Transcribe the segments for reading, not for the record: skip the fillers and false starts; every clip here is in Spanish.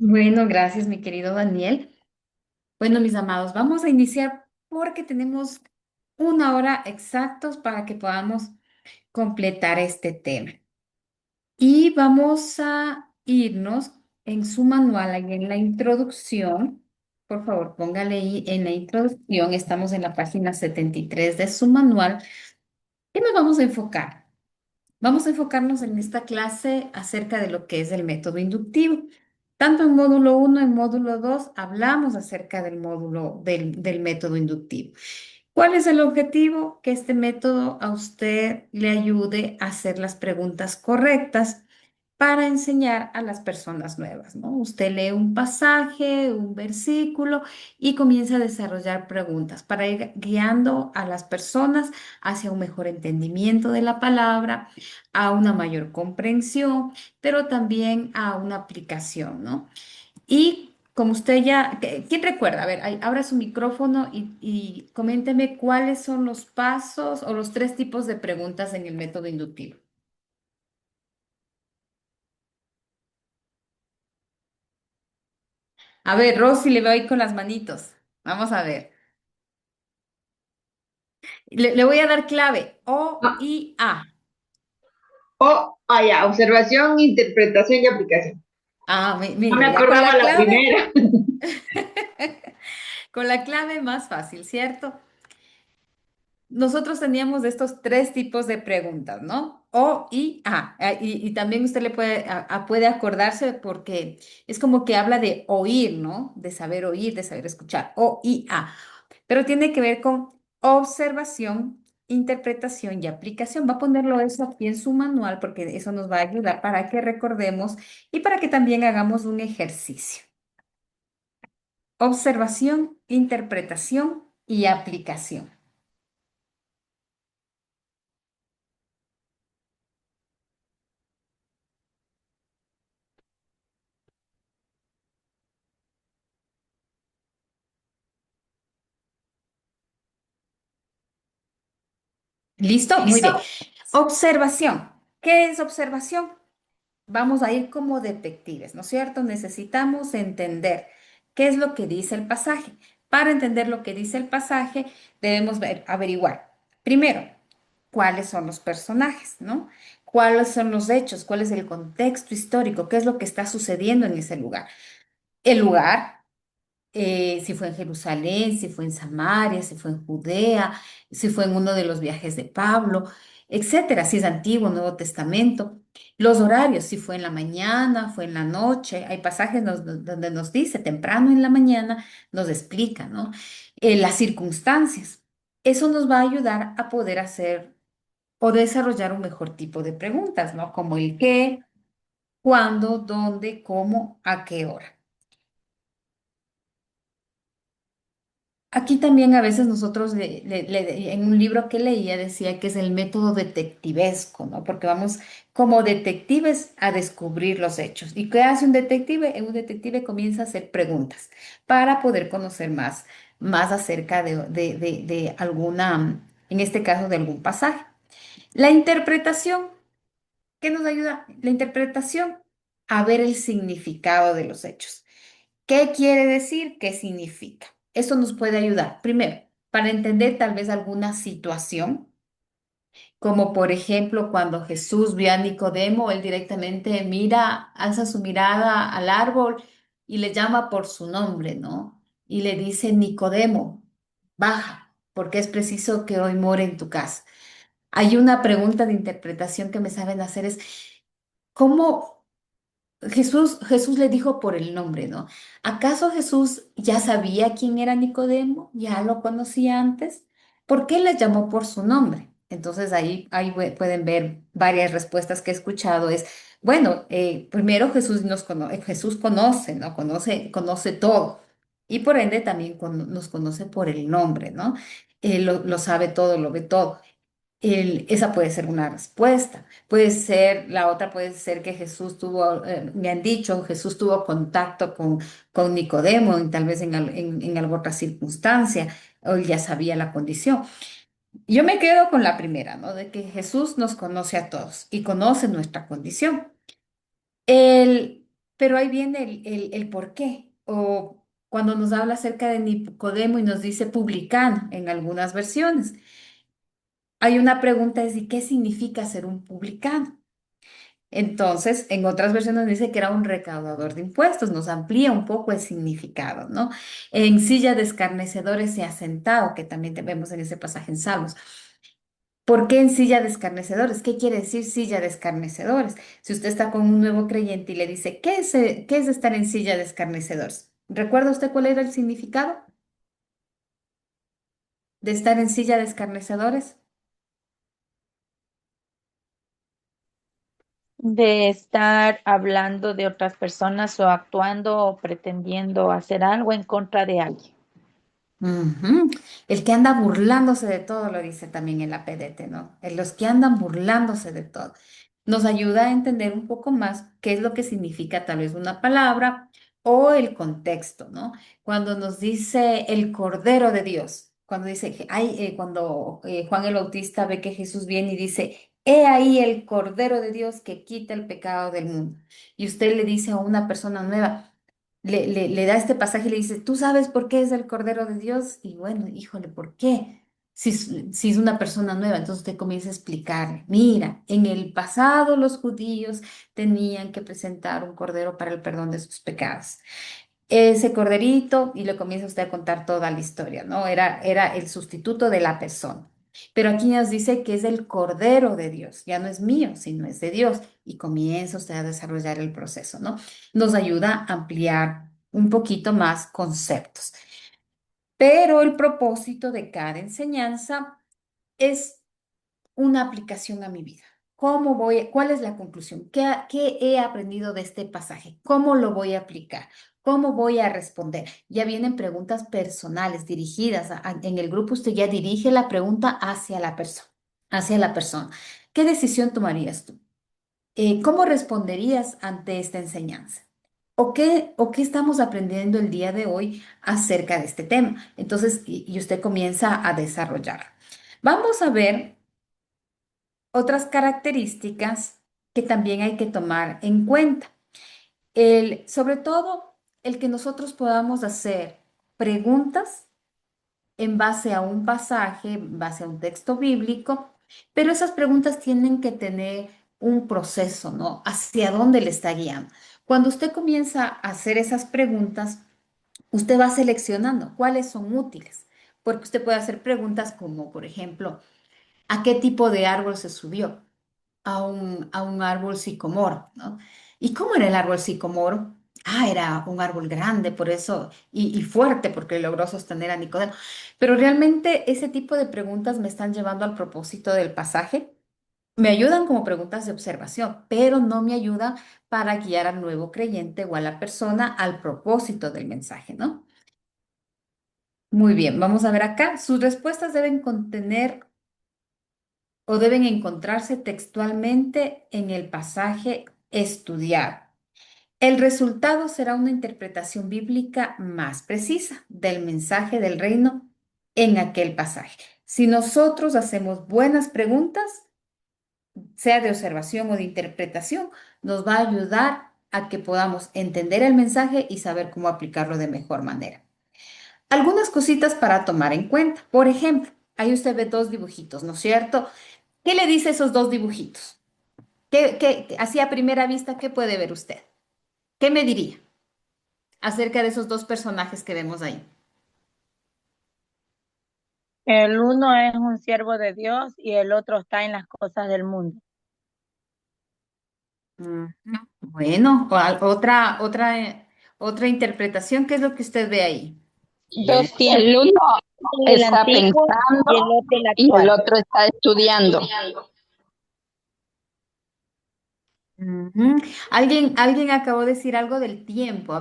Bueno, gracias, mi querido Daniel. Bueno, mis amados, vamos a iniciar porque tenemos una hora exactos para que podamos completar este tema. Y vamos a irnos en su manual, ahí en la introducción. Por favor, póngale ahí en la introducción. Estamos en la página 73 de su manual. ¿Qué nos vamos a enfocar? Vamos a enfocarnos en esta clase acerca de lo que es el método inductivo. Tanto en módulo uno, en módulo 2 hablamos acerca del módulo del método inductivo. ¿Cuál es el objetivo? Que este método a usted le ayude a hacer las preguntas correctas para enseñar a las personas nuevas, ¿no? Usted lee un pasaje, un versículo y comienza a desarrollar preguntas para ir guiando a las personas hacia un mejor entendimiento de la palabra, a una mayor comprensión, pero también a una aplicación, ¿no? Y como usted ya, ¿quién recuerda? A ver, abra su micrófono y coménteme cuáles son los pasos o los tres tipos de preguntas en el método inductivo. A ver, Rosy, le veo ahí con las manitos. Vamos a ver. Le voy a dar clave. O, Ah, I, A. ya, observación, interpretación y aplicación. Ah, No me mire, ya con acordaba la la clave, primera. con la clave más fácil, ¿cierto? Nosotros teníamos estos tres tipos de preguntas, ¿no? O, I, A. Y también usted le puede, puede acordarse porque es como que habla de oír, ¿no? De saber oír, de saber escuchar. O, I, A. Pero tiene que ver con observación, interpretación y aplicación. Va a ponerlo eso aquí en su manual porque eso nos va a ayudar para que recordemos y para que también hagamos un ejercicio. Observación, interpretación y aplicación. ¿Listo? Muy bien. ¿Listo? Observación. ¿Qué es observación? Vamos a ir como detectives, ¿no es cierto? Necesitamos entender qué es lo que dice el pasaje. Para entender lo que dice el pasaje, debemos averiguar, primero, cuáles son los personajes, ¿no? ¿Cuáles son los hechos? ¿Cuál es el contexto histórico? ¿Qué es lo que está sucediendo en ese lugar? El lugar, si fue en Jerusalén, si fue en Samaria, si fue en Judea, si fue en uno de los viajes de Pablo, etcétera, si es Antiguo, Nuevo Testamento. Los horarios, si fue en la mañana, fue en la noche. Hay pasajes donde nos dice temprano en la mañana, nos explica, ¿no? Las circunstancias. Eso nos va a ayudar a poder hacer o desarrollar un mejor tipo de preguntas, ¿no? Como el qué, cuándo, dónde, cómo, a qué hora. Aquí también a veces nosotros, en un libro que leía, decía que es el método detectivesco, ¿no? Porque vamos como detectives a descubrir los hechos. ¿Y qué hace un detective? Un detective comienza a hacer preguntas para poder conocer más acerca de alguna, en este caso, de algún pasaje. La interpretación, ¿qué nos ayuda? La interpretación a ver el significado de los hechos. ¿Qué quiere decir? ¿Qué significa? Eso nos puede ayudar, primero, para entender tal vez alguna situación, como por ejemplo cuando Jesús vio a Nicodemo, él directamente mira, alza su mirada al árbol y le llama por su nombre, ¿no? Y le dice, Nicodemo, baja, porque es preciso que hoy more en tu casa. Hay una pregunta de interpretación que me saben hacer es, ¿cómo? Jesús le dijo por el nombre, ¿no? ¿Acaso Jesús ya sabía quién era Nicodemo? ¿Ya lo conocía antes? ¿Por qué le llamó por su nombre? Entonces ahí pueden ver varias respuestas que he escuchado. Es, bueno, primero Jesús conoce, ¿no? Conoce todo. Y por ende también nos conoce por el nombre, ¿no? Él lo sabe todo, lo ve todo. Esa puede ser una respuesta. Puede ser, la otra puede ser que Jesús tuvo, me han dicho, Jesús tuvo contacto con Nicodemo, tal vez en alguna otra circunstancia, o él ya sabía la condición. Yo me quedo con la primera, ¿no? De que Jesús nos conoce a todos y conoce nuestra condición. El, Pero ahí viene el por qué. O cuando nos habla acerca de Nicodemo y nos dice publicano en algunas versiones. Hay una pregunta es, ¿y qué significa ser un publicano? Entonces, en otras versiones dice que era un recaudador de impuestos, nos amplía un poco el significado, ¿no? En silla de escarnecedores se ha sentado, que también vemos en ese pasaje en Salmos. ¿Por qué en silla de escarnecedores? ¿Qué quiere decir silla de escarnecedores? Si usted está con un nuevo creyente y le dice, qué es estar en silla de escarnecedores? ¿Recuerda usted cuál era el significado de estar en silla de escarnecedores? De estar hablando de otras personas o actuando o pretendiendo hacer algo en contra de alguien. Ujú. El que anda burlándose de todo, lo dice también el APDT, ¿no? Los que andan burlándose de todo. Nos ayuda a entender un poco más qué es lo que significa tal vez una palabra o el contexto, ¿no? Cuando nos dice el Cordero de Dios, cuando dice, cuando Juan el Bautista ve que Jesús viene y dice, he ahí el Cordero de Dios que quita el pecado del mundo. Y usted le dice a una persona nueva, le da este pasaje y le dice, ¿tú sabes por qué es el Cordero de Dios? Y bueno, híjole, ¿por qué? Si es una persona nueva, entonces usted comienza a explicarle, mira, en el pasado los judíos tenían que presentar un cordero para el perdón de sus pecados. Ese corderito, y le comienza usted a contar toda la historia, ¿no? Era el sustituto de la persona. Pero aquí nos dice que es el Cordero de Dios, ya no es mío, sino es de Dios. Y comienza usted a desarrollar el proceso, ¿no? Nos ayuda a ampliar un poquito más conceptos. Pero el propósito de cada enseñanza es una aplicación a mi vida. ¿Cuál es la conclusión? ¿Qué he aprendido de este pasaje? ¿Cómo lo voy a aplicar? ¿Cómo voy a responder? Ya vienen preguntas personales dirigidas. En el grupo usted ya dirige la pregunta hacia la persona, hacia la persona. ¿Qué decisión tomarías tú? ¿Cómo responderías ante esta enseñanza? O qué estamos aprendiendo el día de hoy acerca de este tema? Entonces, y usted comienza a desarrollar. Vamos a ver otras características que también hay que tomar en cuenta. Sobre todo, el que nosotros podamos hacer preguntas en base a un pasaje, en base a un texto bíblico, pero esas preguntas tienen que tener un proceso, ¿no? ¿Hacia dónde le está guiando? Cuando usted comienza a hacer esas preguntas, usted va seleccionando cuáles son útiles, porque usted puede hacer preguntas como, por ejemplo, ¿a qué tipo de árbol se subió? A un árbol sicomoro, ¿no? ¿Y cómo era el árbol sicomoro? Ah, era un árbol grande, por eso, y fuerte, porque logró sostener a Nicodemo. Pero realmente ese tipo de preguntas me están llevando al propósito del pasaje. Me ayudan como preguntas de observación, pero no me ayudan para guiar al nuevo creyente o a la persona al propósito del mensaje, ¿no? Muy bien, vamos a ver acá. Sus respuestas deben contener o deben encontrarse textualmente en el pasaje estudiado. El resultado será una interpretación bíblica más precisa del mensaje del reino en aquel pasaje. Si nosotros hacemos buenas preguntas, sea de observación o de interpretación, nos va a ayudar a que podamos entender el mensaje y saber cómo aplicarlo de mejor manera. Algunas cositas para tomar en cuenta. Por ejemplo, ahí usted ve dos dibujitos, ¿no es cierto? ¿Qué le dice esos dos dibujitos? Así a primera vista, qué puede ver usted? ¿Qué me diría acerca de esos dos personajes que vemos ahí? El uno es un siervo de Dios y el otro está en las cosas del mundo. Ujú. Bueno, otra interpretación, ¿qué es lo que usted ve ahí? Dos tiempos, El uno el está antiguo y el pensando otro el y el actual. otro está estudiando. Ujú. Alguien acabó de decir algo del tiempo.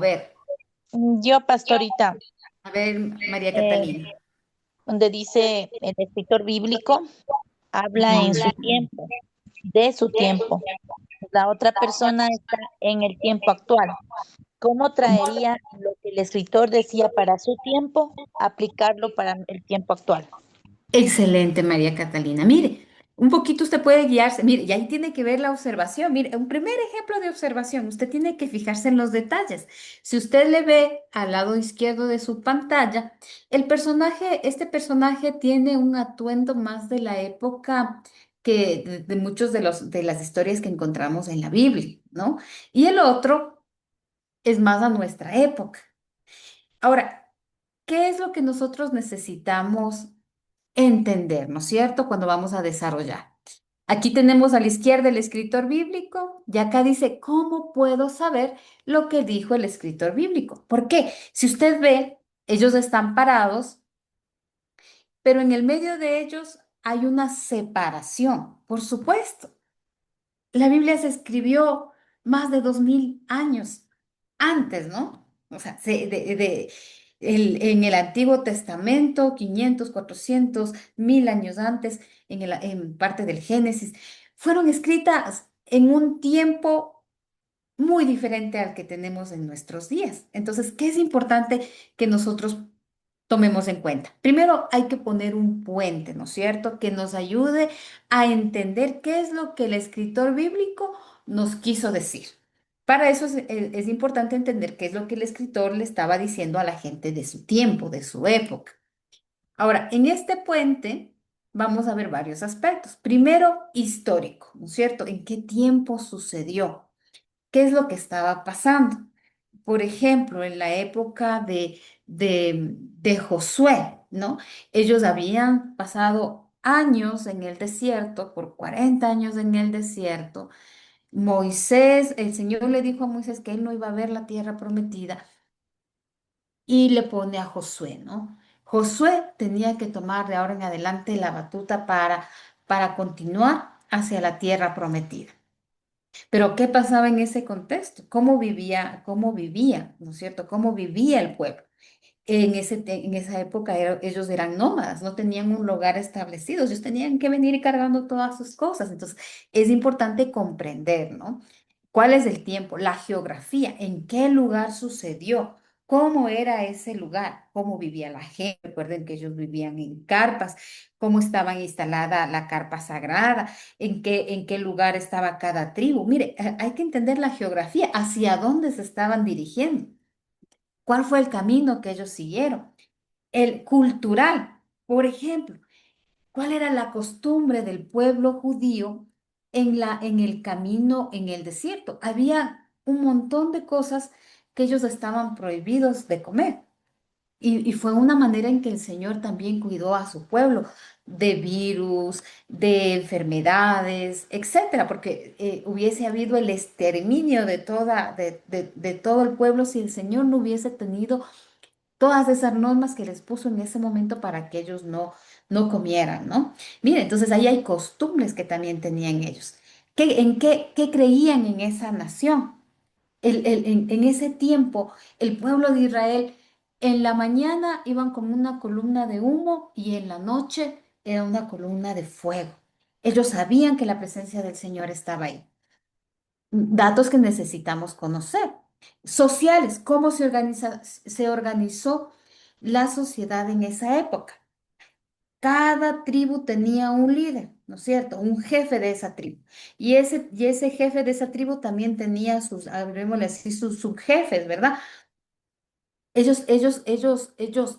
Yo, pastorita, A ver, María eh, Catalina. donde dice el escritor bíblico, habla en su Ujú. tiempo, de su tiempo. La otra persona está en el tiempo actual. ¿Cómo traería lo que el escritor decía para su tiempo, aplicarlo para el tiempo actual? Excelente, María Catalina. Mire, Un poquito usted puede guiarse. Mire, y ahí tiene que ver la observación. Mire, un primer ejemplo de observación, usted tiene que fijarse en los detalles. Si usted le ve al lado izquierdo de su pantalla, este personaje tiene un atuendo más de la época que de muchos de las historias que encontramos en la Biblia, ¿no? Y el otro es más a nuestra época. Ahora, ¿qué es lo que nosotros necesitamos entender, ¿no es cierto? Cuando vamos a desarrollar. Aquí tenemos a la izquierda el escritor bíblico y acá dice, ¿cómo puedo saber lo que dijo el escritor bíblico? ¿Por qué? Si usted ve, ellos están parados, pero en el medio de ellos hay una separación, por supuesto. La Biblia se escribió más de 2000 años antes, ¿no? O sea, en el Antiguo Testamento, 500, 400, 1000 años antes, en parte del Génesis, fueron escritas en un tiempo muy diferente al que tenemos en nuestros días. Entonces, ¿qué es importante que nosotros tomemos en cuenta? Primero, hay que poner un puente, ¿no es cierto?, que nos ayude a entender qué es lo que el escritor bíblico nos quiso decir. Para eso es importante entender qué es lo que el escritor le estaba diciendo a la gente de su tiempo, de su época. Ahora, en este puente vamos a ver varios aspectos. Primero, histórico, ¿no es cierto? ¿En qué tiempo sucedió? ¿Qué es lo que estaba pasando? Por ejemplo, en la época de Josué, ¿no? Ellos habían pasado años en el desierto, por 40 años en el desierto. Moisés, el Señor le dijo a Moisés que él no iba a ver la tierra prometida y le pone a Josué, ¿no? Josué tenía que tomar de ahora en adelante la batuta para continuar hacia la tierra prometida. Pero ¿qué pasaba en ese contexto? ¿Cómo vivía, ¿no es cierto? ¿Cómo vivía el pueblo? En esa época ellos eran nómadas, no tenían un lugar establecido, ellos tenían que venir cargando todas sus cosas. Entonces, es importante comprender, ¿no? ¿Cuál es el tiempo? La geografía, ¿en qué lugar sucedió? ¿Cómo era ese lugar? ¿Cómo vivía la gente? Recuerden que ellos vivían en carpas, cómo estaba instalada la carpa sagrada, en qué lugar estaba cada tribu. Mire, hay que entender la geografía, hacia dónde se estaban dirigiendo. ¿Cuál fue el camino que ellos siguieron? El cultural, por ejemplo, ¿cuál era la costumbre del pueblo judío en el camino en el desierto? Había un montón de cosas que ellos estaban prohibidos de comer. Y fue una manera en que el Señor también cuidó a su pueblo de virus, de enfermedades, etcétera, porque hubiese habido el exterminio de todo el pueblo si el Señor no hubiese tenido todas esas normas que les puso en ese momento para que ellos no comieran, ¿no? Mire, entonces ahí hay costumbres que también tenían ellos. ¿Qué creían en esa nación? En ese tiempo, el pueblo de Israel, en la mañana iban con una columna de humo y en la noche era una columna de fuego. Ellos sabían que la presencia del Señor estaba ahí. Datos que necesitamos conocer. Sociales, ¿cómo se organizó la sociedad en esa época? Cada tribu tenía un líder, ¿no es cierto? Un jefe de esa tribu. Y ese jefe de esa tribu también tenía hablemosle así, sus subjefes, ¿verdad?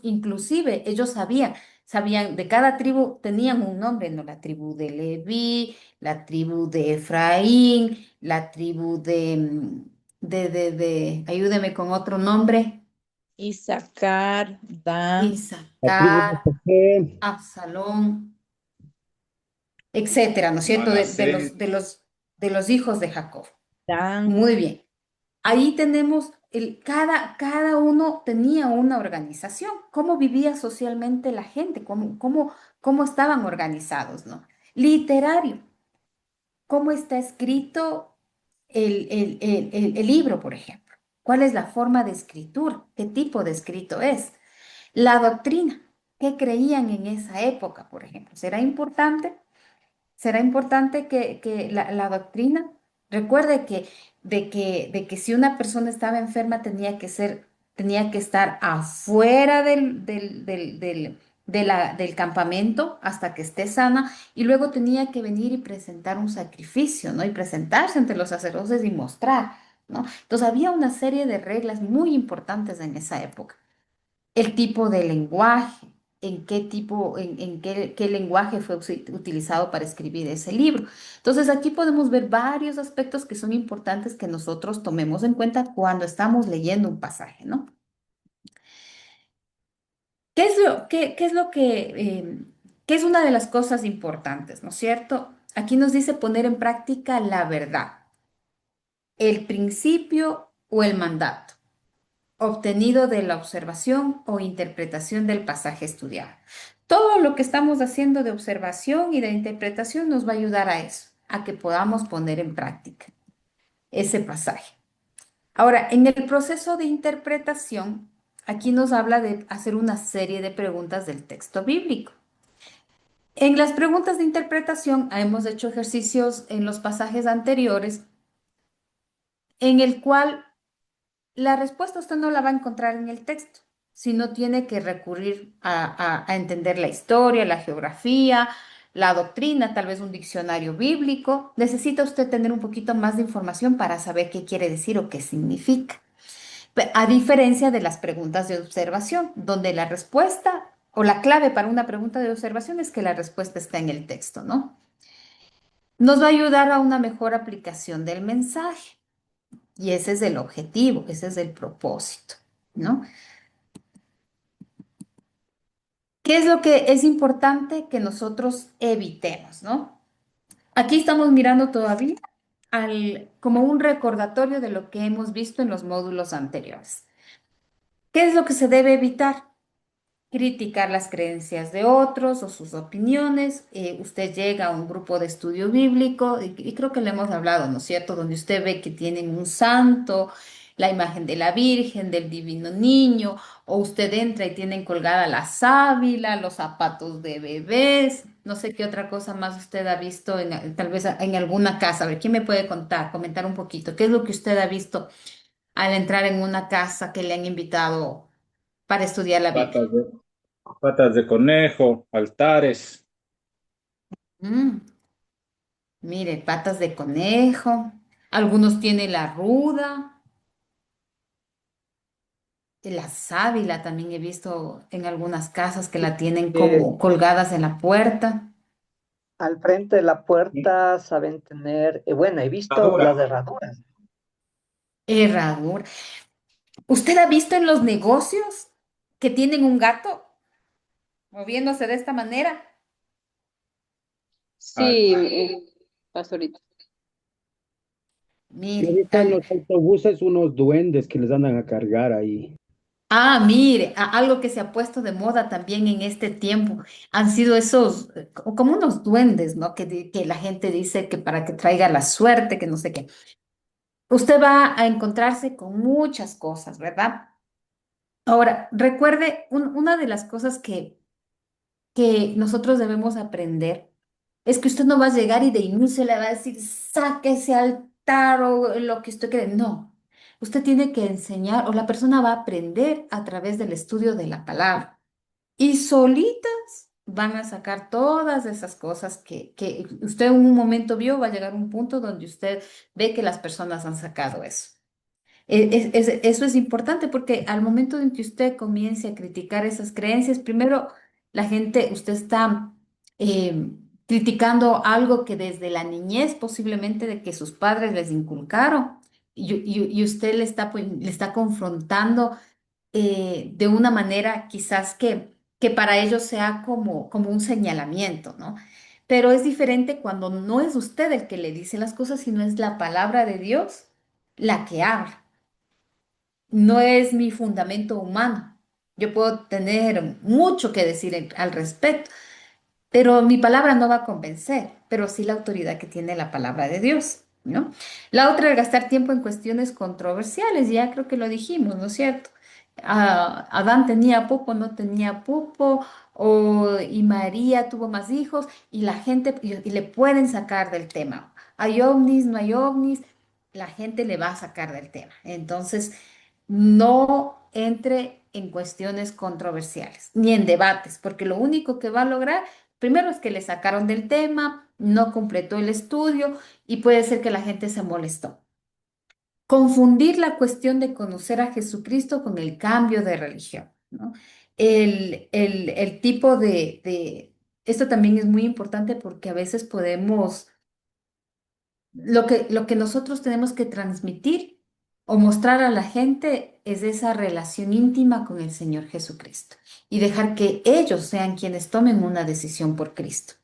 Inclusive, ellos sabían, de cada tribu tenían un nombre, ¿no? La tribu de Leví, la tribu de Efraín, la tribu ayúdeme con otro nombre, Isaacar, Dan, La tribu de Isaacar, José, Absalón, etcétera, ¿no es cierto? De los hijos de Jacob. Dan, Muy bien. Ahí tenemos cada uno tenía una organización. ¿Cómo vivía socialmente la gente? ¿Cómo estaban organizados, ¿no? Literario. ¿Cómo está escrito el libro, por ejemplo? ¿Cuál es la forma de escritura? ¿Qué tipo de escrito es? La doctrina. ¿Qué creían en esa época, por ejemplo? ¿Será importante que la doctrina? Recuerde de que si una persona estaba enferma tenía que estar afuera del campamento hasta que esté sana y luego tenía que venir y presentar un sacrificio, ¿no? Y presentarse ante los sacerdotes y mostrar, ¿no? Entonces había una serie de reglas muy importantes en esa época. El tipo de lenguaje, en qué tipo, en qué lenguaje fue utilizado para escribir ese libro. Entonces aquí podemos ver varios aspectos que son importantes que nosotros tomemos en cuenta cuando estamos leyendo un pasaje, ¿no? ¿Qué es lo qué es una de las cosas importantes, ¿no es cierto? Aquí nos dice poner en práctica la verdad, el principio o el mandato, obtenido de la observación o interpretación del pasaje estudiado. Todo lo que estamos haciendo de observación y de interpretación nos va a ayudar a eso, a que podamos poner en práctica ese pasaje. Ahora, en el proceso de interpretación, aquí nos habla de hacer una serie de preguntas del texto bíblico. En las preguntas de interpretación hemos hecho ejercicios en los pasajes anteriores en el cual la respuesta usted no la va a encontrar en el texto, sino tiene que recurrir a entender la historia, la geografía, la doctrina, tal vez un diccionario bíblico. Necesita usted tener un poquito más de información para saber qué quiere decir o qué significa. A diferencia de las preguntas de observación, donde la respuesta o la clave para una pregunta de observación es que la respuesta está en el texto, ¿no? Nos va a ayudar a una mejor aplicación del mensaje. Y ese es el objetivo, ese es el propósito, ¿no? ¿Qué es lo que es importante que nosotros evitemos, ¿no? Aquí estamos mirando todavía como un recordatorio de lo que hemos visto en los módulos anteriores. ¿Qué es lo que se debe evitar? Criticar las creencias de otros o sus opiniones. Usted llega a un grupo de estudio bíblico y creo que le hemos hablado, ¿no es cierto? Donde usted ve que tienen un santo, la imagen de la Virgen, del Divino Niño, o usted entra y tienen colgada la sábila, los zapatos de bebés, no sé qué otra cosa más usted ha visto tal vez en alguna casa. A ver, ¿quién me puede contar, comentar un poquito? ¿Qué es lo que usted ha visto al entrar en una casa que le han invitado para estudiar la Biblia? Patas de, patas de conejo, altares. Mm, mire, patas de conejo. Algunos tienen la ruda, la sábila también he visto en algunas casas que la tienen Eh, como colgadas en la puerta. Al frente de la puerta saben tener, bueno, he visto Herradura. las herraduras. Herradura. ¿Usted ha visto en los negocios que tienen un gato moviéndose de esta manera? Ah, Sí, pastorita. Yo he Mire, visto en los autobuses unos duendes que les andan a cargar ahí. mire, algo que se ha puesto de moda también en este tiempo han sido esos, como unos duendes, ¿no? Que la gente dice que para que traiga la suerte, que no sé qué. Usted va a encontrarse con muchas cosas, ¿verdad? Ahora, recuerde, una de las cosas que nosotros debemos aprender es que usted no va a llegar y de inicio le va a decir, saque ese altar o lo que usted cree. No, usted tiene que enseñar o la persona va a aprender a través del estudio de la palabra. Y solitas van a sacar todas esas cosas que usted en un momento vio, va a llegar a un punto donde usted ve que las personas han sacado eso. Eso es importante porque al momento en que usted comience a criticar esas creencias, primero la gente, usted está criticando algo que desde la niñez posiblemente de que sus padres les inculcaron y usted le está, pues, le está confrontando de una manera quizás que para ellos sea como un señalamiento, ¿no? Pero es diferente cuando no es usted el que le dice las cosas, sino es la palabra de Dios la que habla. No es mi fundamento humano. Yo puedo tener mucho que decir al respecto, pero mi palabra no va a convencer, pero sí la autoridad que tiene la palabra de Dios, ¿no? La otra es gastar tiempo en cuestiones controversiales, ya creo que lo dijimos, ¿no es cierto? Adán tenía pupo, no tenía pupo, y María tuvo más hijos, y la gente, y le pueden sacar del tema. Hay ovnis, no hay ovnis, la gente le va a sacar del tema. Entonces, no entre en cuestiones controversiales, ni en debates, porque lo único que va a lograr, primero es que le sacaron del tema, no completó el estudio y puede ser que la gente se molestó. Confundir la cuestión de conocer a Jesucristo con el cambio de religión, ¿no? El tipo esto también es muy importante porque a veces podemos, lo que nosotros tenemos que transmitir o mostrar a la gente es esa relación íntima con el Señor Jesucristo y dejar que ellos sean quienes tomen una decisión por Cristo.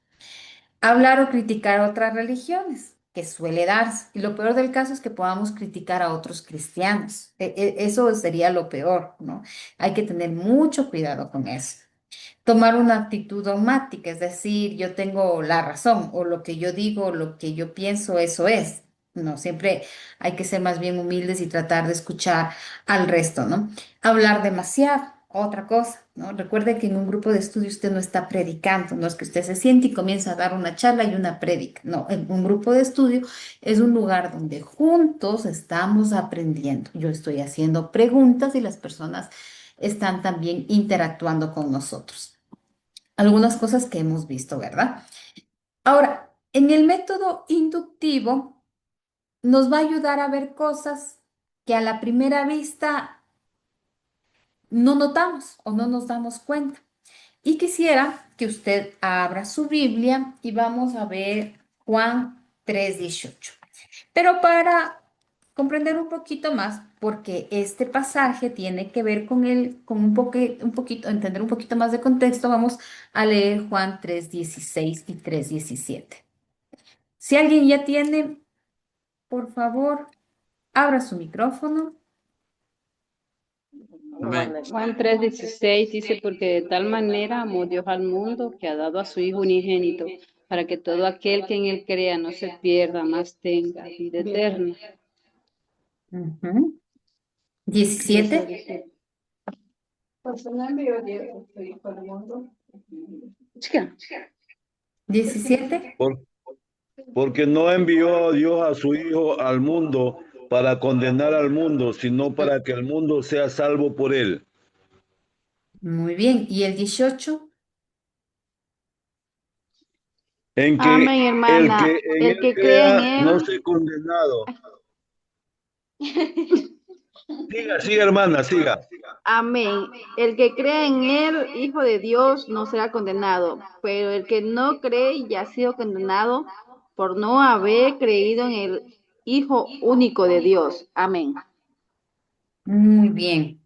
Hablar o criticar a otras religiones, que suele darse. Y lo peor del caso es que podamos criticar a otros cristianos. Eso sería lo peor, ¿no? Hay que tener mucho cuidado con eso. Tomar una actitud dogmática, es decir, yo tengo la razón o lo que yo digo, lo que yo pienso, eso es. No, siempre hay que ser más bien humildes y tratar de escuchar al resto, ¿no? Hablar demasiado, otra cosa, ¿no? Recuerde que en un grupo de estudio usted no está predicando, no es que usted se siente y comienza a dar una charla y una prédica, no, en un grupo de estudio es un lugar donde juntos estamos aprendiendo. Yo estoy haciendo preguntas y las personas están también interactuando con nosotros. Algunas cosas que hemos visto, ¿verdad? Ahora, en el método inductivo nos va a ayudar a ver cosas que a la primera vista no notamos o no nos damos cuenta. Y quisiera que usted abra su Biblia y vamos a ver Juan 3:18. Pero para comprender un poquito más, porque este pasaje tiene que ver con un poquito, entender un poquito más de contexto, vamos a leer Juan 3:16 y 3:17. Si alguien ya tiene, por favor, abra su micrófono. Amén. Juan 3:16 dice, porque de tal manera amó Dios al mundo que ha dado a su Hijo unigénito, para que todo aquel que en él crea no se pierda, mas tenga vida eterna. Ujú. Y eso 17. dice, pues no envió Dios a su Hijo al mundo. Chica. 17. Por- Porque no envió Dios a su Hijo al mundo para condenar al mundo, sino para que el mundo sea salvo por él. Muy bien. ¿Y el 18? En que Amén, el hermana. que en El él que cree en crea no él, sea condenado. Siga, siga, hermana, siga. amén. El que cree en él, Hijo de Dios, no será condenado, pero el que no cree ya ha sido condenado por no haber creído en el Hijo único de Dios. Amén. Muy bien.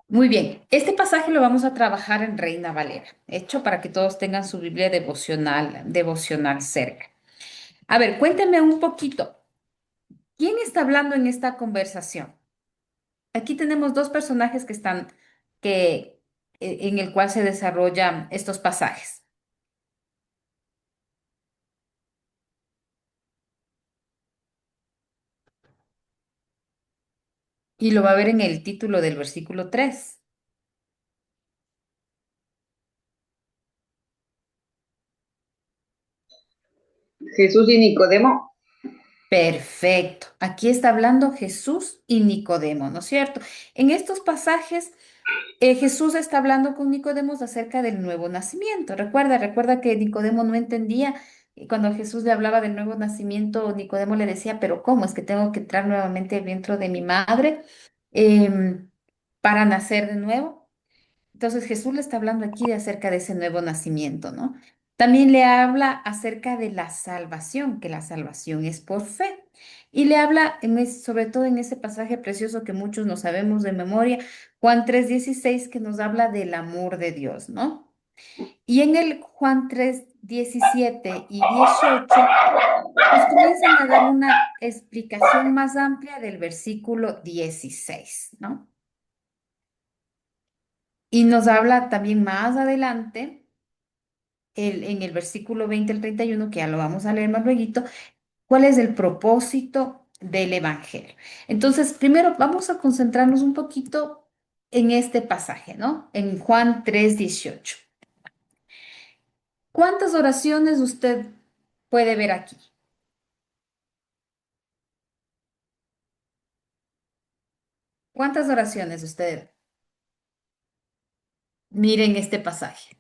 Muy bien. Este pasaje lo vamos a trabajar en Reina Valera, hecho para que todos tengan su Biblia devocional cerca. A ver, cuéntenme un poquito. ¿Quién está hablando en esta conversación? Aquí tenemos dos personajes que están, en el cual se desarrollan estos pasajes. Y lo va a ver en el título del versículo 3. Jesús y Nicodemo. Perfecto. Aquí está hablando Jesús y Nicodemo, ¿no es cierto? En estos pasajes, Jesús está hablando con Nicodemo acerca del nuevo nacimiento. Recuerda que Nicodemo no entendía. Y cuando Jesús le hablaba del nuevo nacimiento, Nicodemo le decía, pero ¿cómo? ¿Es que tengo que entrar nuevamente dentro de mi madre em, para nacer de nuevo? Entonces Jesús le está hablando aquí de acerca de ese nuevo nacimiento, ¿no? También le habla acerca de la salvación, que la salvación es por fe. Y le habla, sobre todo en ese pasaje precioso que muchos no sabemos de memoria, Juan 3:16, que nos habla del amor de Dios, ¿no? Y en el Juan 3:17 y 18 nos comienzan a dar una explicación más amplia del versículo 16, ¿no? Y nos habla también más adelante, en el versículo 20 al 31, que ya lo vamos a leer más luego, cuál es el propósito del Evangelio. Entonces, primero vamos a concentrarnos un poquito en este pasaje, ¿no? En Juan 3:18. ¿Cuántas oraciones usted puede ver aquí? ¿Cuántas oraciones ustedes? Miren este pasaje.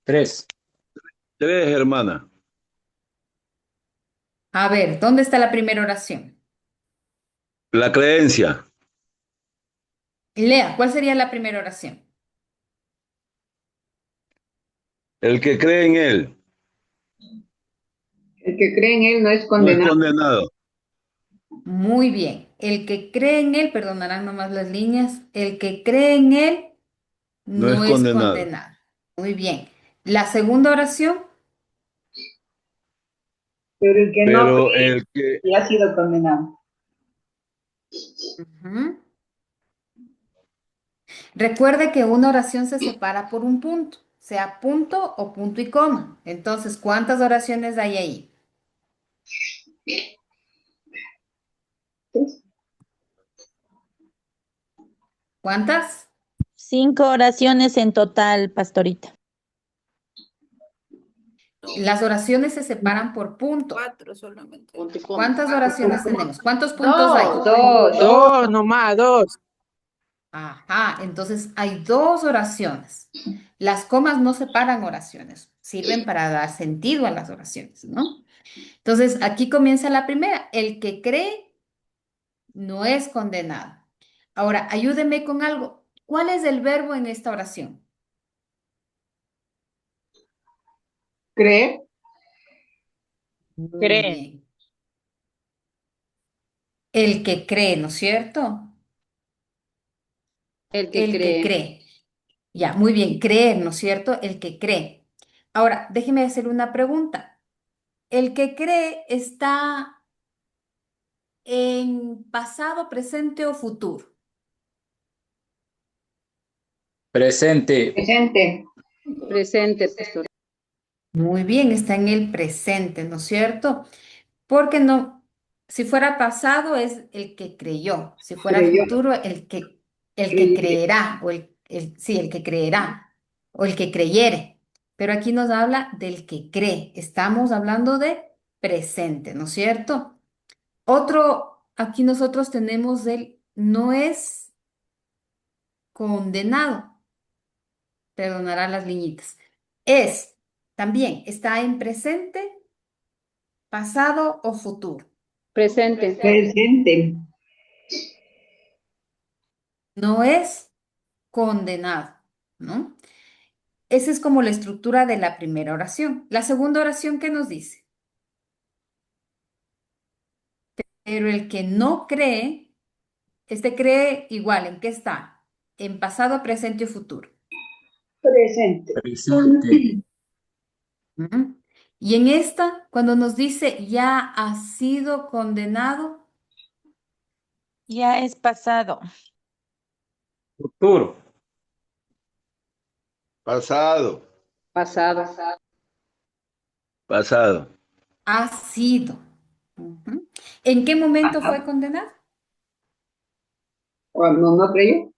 3. 3, hermana. A ver, ¿dónde está la primera oración? La creencia. Lea, ¿cuál sería la primera oración? El que cree en él El que cree en él no es no es condenado. condenado. Muy bien. El que cree en él, perdonarán nomás las líneas, el que cree en él No es no es condenado. condenado. Muy bien. La segunda oración, Pero el que no Pero cree el que, ya ha sido condenado. ujú. Recuerde que una oración se separa por un punto, sea punto o punto y coma. Entonces, ¿cuántas oraciones hay ahí? ¿Cuántas? 5 oraciones en total, pastorita. Las oraciones se separan por punto. Cuatro solamente. ¿Cuántas oraciones tenemos? ¿Cuántos puntos hay? Dos. Dos, nomás, dos. Ajá, entonces hay dos oraciones. Las comas no separan oraciones, sirven para dar sentido a las oraciones, ¿no? Entonces, aquí comienza la primera. El que cree no es condenado. Ahora, ayúdeme con algo. ¿Cuál es el verbo en esta oración? ¿Cree? Muy Cree. bien. El que cree, ¿no es cierto? El que El que cree. cree. Ya, muy bien. Creer, ¿no es cierto? El que cree. Ahora, déjeme hacer una pregunta. ¿El que cree está en pasado, presente o futuro? Presente. Presente. Presente, pastor. Muy bien, está en el presente, ¿no es cierto? Porque no, si fuera pasado es el que creyó, si fuera Creyó. futuro el que Creyó. creerá, o sí, el que creerá, o el que creyere. Pero aquí nos habla del que cree, estamos hablando de presente, ¿no es cierto? Otro, aquí nosotros tenemos el no es condenado, perdonará las liñitas. Es, también, está en presente, pasado o futuro. Presente. Presente. No es condenado, ¿no? Esa es como la estructura de la primera oración. La segunda oración, ¿qué nos dice? Pero el que no cree, este cree igual, ¿en qué está? En pasado, presente o futuro. Presente. Presente. ¿Mm? Y en esta, cuando nos dice ya ha sido condenado, Ya es pasado. Futuro. Pasado. Pasado. Pasado. ha sido. Ujú. ¿En qué momento fue condenado? Cuando no creyó.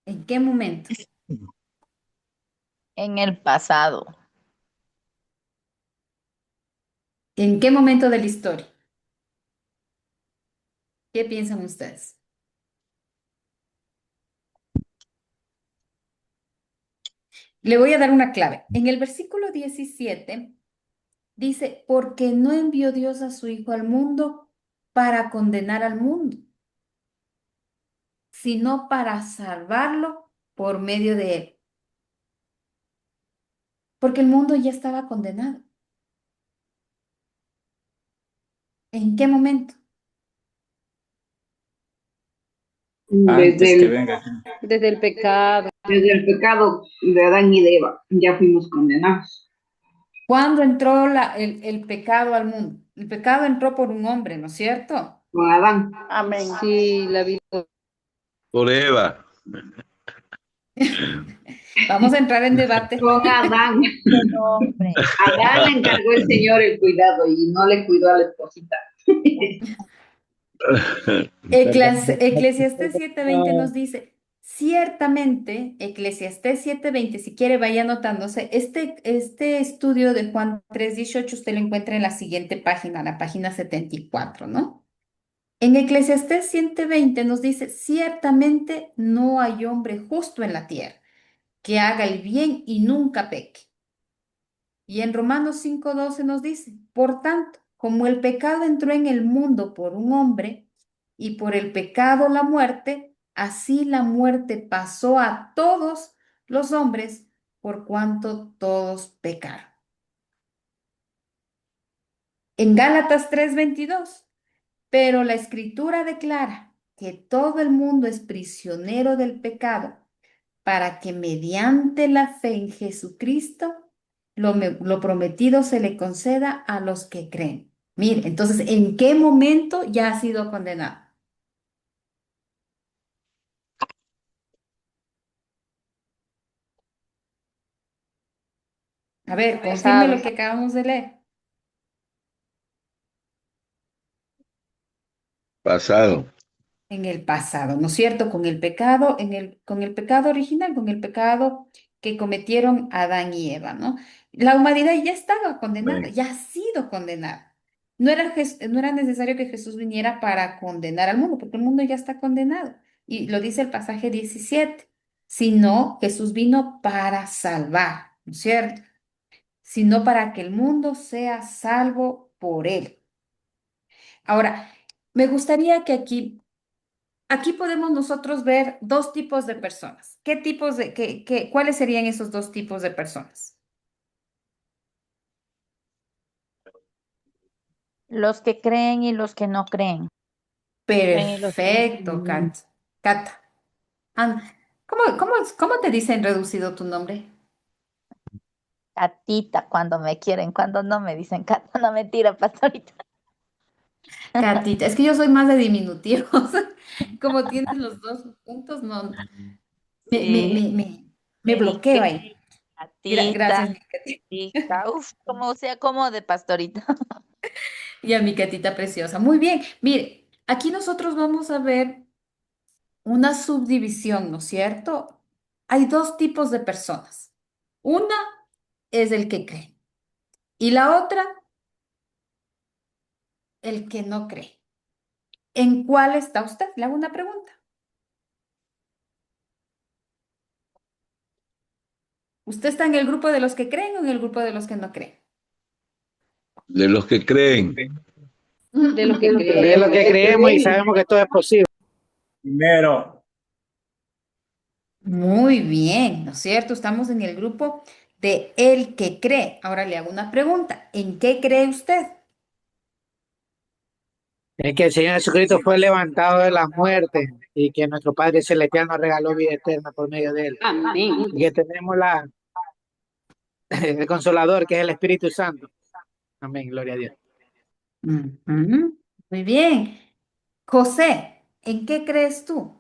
¿En qué momento? En el pasado. ¿En qué momento de la historia? ¿Qué piensan ustedes? Le voy a dar una clave. En el versículo 17 dice, porque no envió Dios a su Hijo al mundo para condenar al mundo, sino para salvarlo por medio de él. Porque el mundo ya estaba condenado. ¿En qué momento? Antes que venga. Desde el pecado. Desde el pecado de Adán y de Eva ya fuimos condenados. ¿Cuándo entró el pecado al mundo? El pecado entró por un hombre, ¿no es cierto? Con Adán. Amén. Sí, la vida. Por Eva. Vamos a entrar en debate. Con Adán. Hombre. Adán le encargó el Señor el cuidado y no le cuidó a la esposita. Eclesiastés 7:20 nos dice, Ciertamente, Eclesiastés 7:20, si quiere vaya anotándose, este estudio de Juan 3:18 usted lo encuentra en la siguiente página, la página 74, ¿no? En Eclesiastés 7:20 nos dice, ciertamente no hay hombre justo en la tierra que haga el bien y nunca peque. Y en Romanos 5:12 nos dice, por tanto, como el pecado entró en el mundo por un hombre y por el pecado la muerte, así la muerte pasó a todos los hombres por cuanto todos pecaron. En Gálatas 3:22, pero la escritura declara que todo el mundo es prisionero del pecado para que mediante la fe en Jesucristo lo prometido se le conceda a los que creen. Mire, entonces, ¿en qué momento ya ha sido condenado? A ver, confirme Pasado. lo que acabamos de leer. Pasado. En el pasado, ¿no es cierto? Con el pecado, con el pecado original, con el pecado que cometieron Adán y Eva, ¿no? La humanidad ya estaba condenada, Amén. ya ha sido condenada. No era necesario que Jesús viniera para condenar al mundo, porque el mundo ya está condenado. Y lo dice el pasaje 17, sino Jesús vino para salvar, ¿no es cierto? Sino para que el mundo sea salvo por él. Ahora, me gustaría que aquí podemos nosotros ver dos tipos de personas. ¿Qué tipos cuáles serían esos dos tipos de personas? Los que creen y los que no creen. Creen en los Perfecto, Cata. An- ¿cómo te dicen reducido tu nombre? Catita cuando me quieren, cuando no me dicen Cata, no mentira, pastorita. Catita. Es que yo soy más de diminutivos. Como tienes los dos juntos, no, me, me, Sí, me, me, me me bloqueo dice ahí. Catita, Gracias, mi Catita. chica, uf, como sea, como de pastorita. Y a mi Catita preciosa. Muy bien. Mire, aquí nosotros vamos a ver una subdivisión, ¿no es cierto? Hay dos tipos de personas. Una es el que cree y la otra, el que no cree. ¿En cuál está usted? Le hago una pregunta. ¿Usted está en el grupo de los que creen o en el grupo de los que no creen? De los que creen. De lo que de lo que creemos. creemos y sabemos que todo es posible. Primero, Muy bien, ¿no es cierto? Estamos en el grupo de el que cree. Ahora le hago una pregunta. ¿En qué cree usted? Es que el Señor Jesucristo fue levantado de la muerte y que nuestro Padre Celestial nos regaló vida eterna por medio de él. Amén. Y que tenemos el Consolador, que es el Espíritu Santo. Amén, gloria a Dios. Ujú. Muy bien. José, ¿en qué crees tú?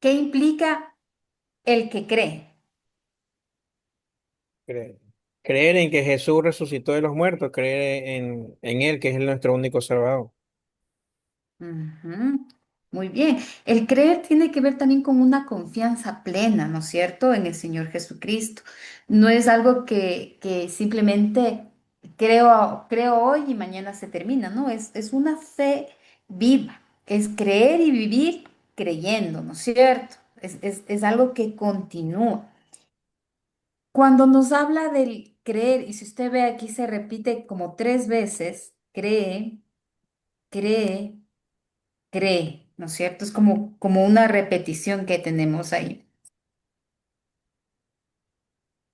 ¿Qué implica el que cree? Creer, creer en que Jesús resucitó de los muertos, creer en Él, que es nuestro único Salvador. Ujú. Muy bien. El creer tiene que ver también con una confianza plena, ¿no es cierto?, en el Señor Jesucristo. No es algo que simplemente creo hoy y mañana se termina, ¿no? Es una fe viva. Es creer y vivir creyendo, ¿no es cierto? Es algo que continúa. Cuando nos habla del creer, y si usted ve aquí se repite como tres veces, cree, cree, cree, ¿no es cierto? Es como una repetición que tenemos ahí.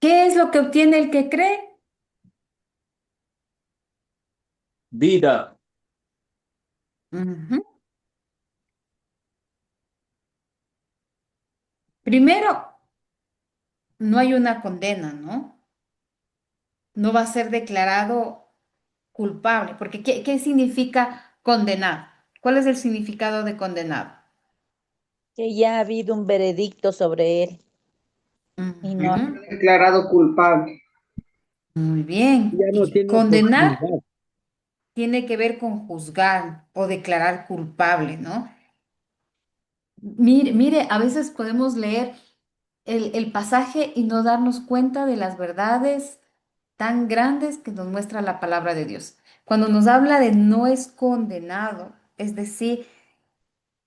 ¿Qué es lo que obtiene el que cree? vida, Ujú. Primero, no hay una condena, ¿no? No va a ser declarado culpable, porque ¿qué significa condenado? ¿Cuál es el significado de condenado? Que ya ha habido un veredicto sobre él y no, Ujú, Declarado culpable. Muy bien. Ya no Y tiene condenar oportunidad. tiene que ver con juzgar o declarar culpable, ¿no? Mire, mire, a veces podemos leer el pasaje y no darnos cuenta de las verdades tan grandes que nos muestra la palabra de Dios. Cuando nos habla de no es condenado, es decir,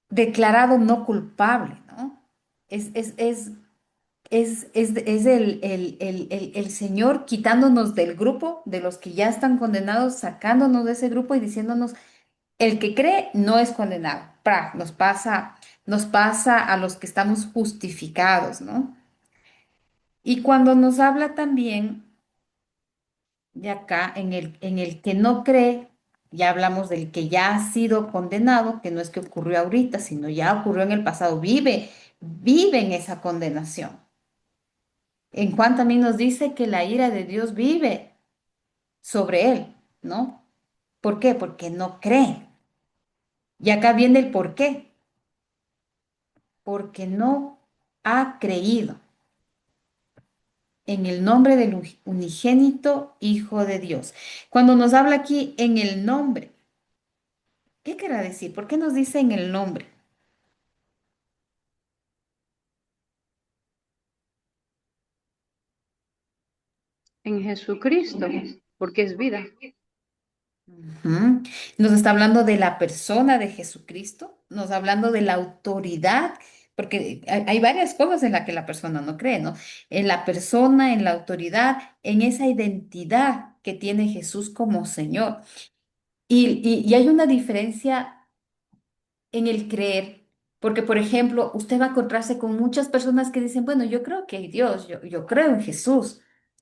declarado no culpable, ¿no? Es, es, es, es el Señor quitándonos del grupo, de los que ya están condenados, sacándonos de ese grupo y diciéndonos, el que cree no es condenado. Nos pasa a los que estamos justificados, ¿no? Y cuando nos habla también de acá, en el que no cree, ya hablamos del que ya ha sido condenado, que no es que ocurrió ahorita, sino ya ocurrió en el pasado, vive en esa condenación. En Juan también nos dice que la ira de Dios vive sobre él, ¿no? ¿Por qué? Porque no cree. Y acá viene el por qué. Porque no ha creído en el nombre del unigénito Hijo de Dios. Cuando nos habla aquí en el nombre, ¿qué querrá decir? ¿Por qué nos dice en el nombre? En Jesucristo, porque es vida. Ujú. Nos está hablando de la persona de Jesucristo, nos está hablando de la autoridad, porque hay varias cosas en las que la persona no cree, ¿no? En la persona, en la autoridad, en esa identidad que tiene Jesús como Señor. Y hay una diferencia en el creer, porque por ejemplo, usted va a encontrarse con muchas personas que dicen, bueno, yo creo que hay Dios, yo creo en Jesús,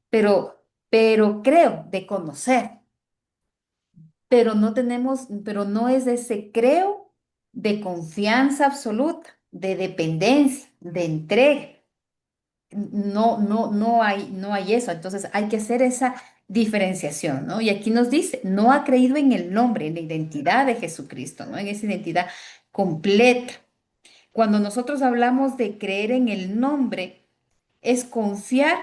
pero creo de conocer, pero no tenemos, pero no es ese creo de confianza absoluta, de dependencia, de entrega. No hay eso. Entonces hay que hacer esa diferenciación, ¿no? Y aquí nos dice, no ha creído en el nombre, en la identidad de Jesucristo, ¿no? En esa identidad completa. Cuando nosotros hablamos de creer en el nombre, es confiar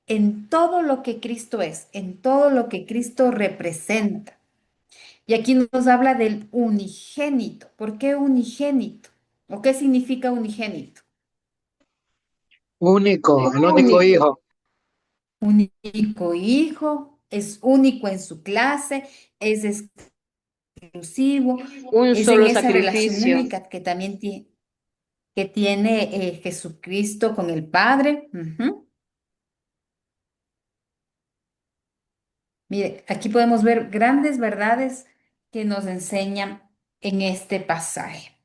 en todo lo que Cristo es, en todo lo que Cristo representa. Y aquí nos habla del unigénito. ¿Por qué unigénito? ¿O qué significa unigénito? Único, el único Único. hijo. Único hijo, es único en su clase, es exclusivo, Un es en solo esa relación sacrificio. única que tiene Jesucristo con el Padre. Ujú. Mire, aquí podemos ver grandes verdades que nos enseñan en este pasaje.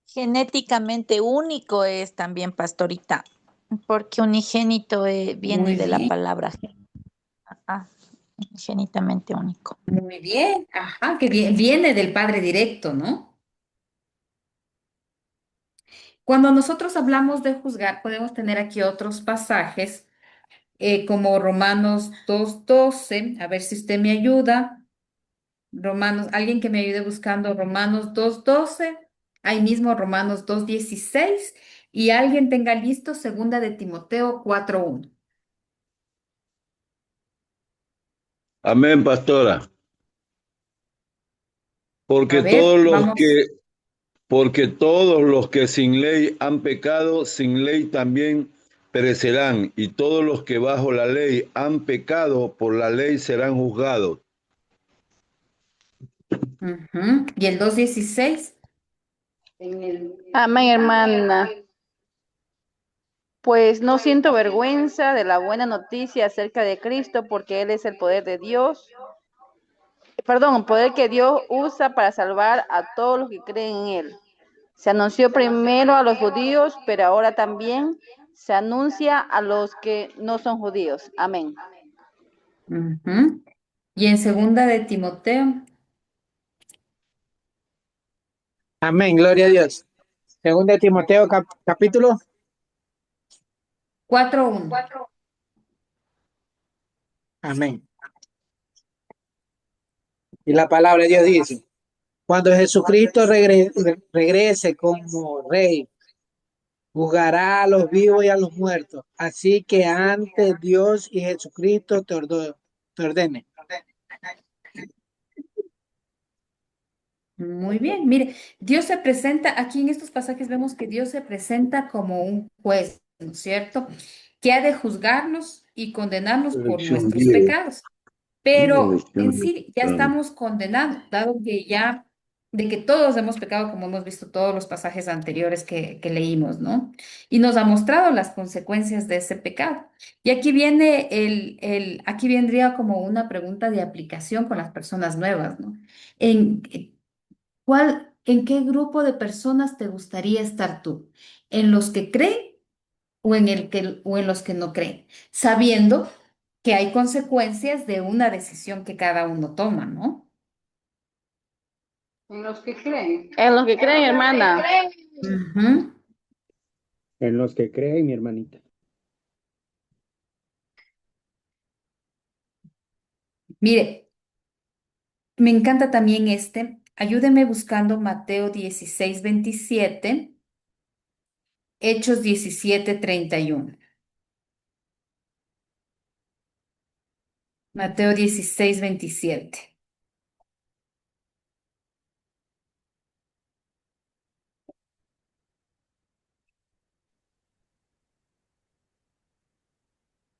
Genéticamente único es también, pastorita, porque unigénito viene Muy de la bien, palabra genitamente único. muy bien. Ajá, que viene del Padre directo, ¿no? Cuando nosotros hablamos de juzgar, podemos tener aquí otros pasajes, como Romanos 2:12. A ver si usted me ayuda. Romanos, alguien que me ayude buscando Romanos 2:12. Ahí mismo Romanos 2:16. Y alguien tenga listo segunda de Timoteo 4:1. Amén, pastora. A Porque ver, todos los vamos. que, porque todos los que sin ley han pecado, sin ley también perecerán, y todos los que bajo la ley han pecado, por la ley serán juzgados. Ujú. Y el 2:16. Amén, hermana. Pues no siento vergüenza de la buena noticia acerca de Cristo, porque Él es el poder de Dios, perdón, el poder que Dios usa para salvar a todos los que creen en Él. Se anunció primero a los judíos, pero ahora también se anuncia a los que no son judíos. Amén. Ujú. Y en segunda de Timoteo Amén, gloria a Dios. Segunda de Timoteo capítulo. 4:1. Amén. Y la palabra de Dios dice, cuando Jesucristo regrese como rey Juzgará a los vivos y a los muertos. Así que antes Dios y Jesucristo te ordene. Muy bien, mire, Dios se presenta, aquí en estos pasajes vemos que Dios se presenta como un juez, ¿no es cierto? Que ha de juzgarnos y condenarnos por Elección nuestros 10. pecados. Pero en Elección 10. sí ya estamos condenados, dado que ya, de que todos hemos pecado, como hemos visto todos los pasajes anteriores que leímos, ¿no? Y nos ha mostrado las consecuencias de ese pecado. Y aquí viene aquí vendría como una pregunta de aplicación con las personas nuevas, ¿no? En, en qué grupo de personas te gustaría estar tú? ¿En los que creen o en los que no creen? Sabiendo que hay consecuencias de una decisión que cada uno toma, ¿no? En los que creen. En los que creen, hermana. Ujú. En los que creen, mi hermanita. Mire, me encanta también este. Ayúdeme buscando Mateo 16:27, Hechos 17:31. Mateo 16:27.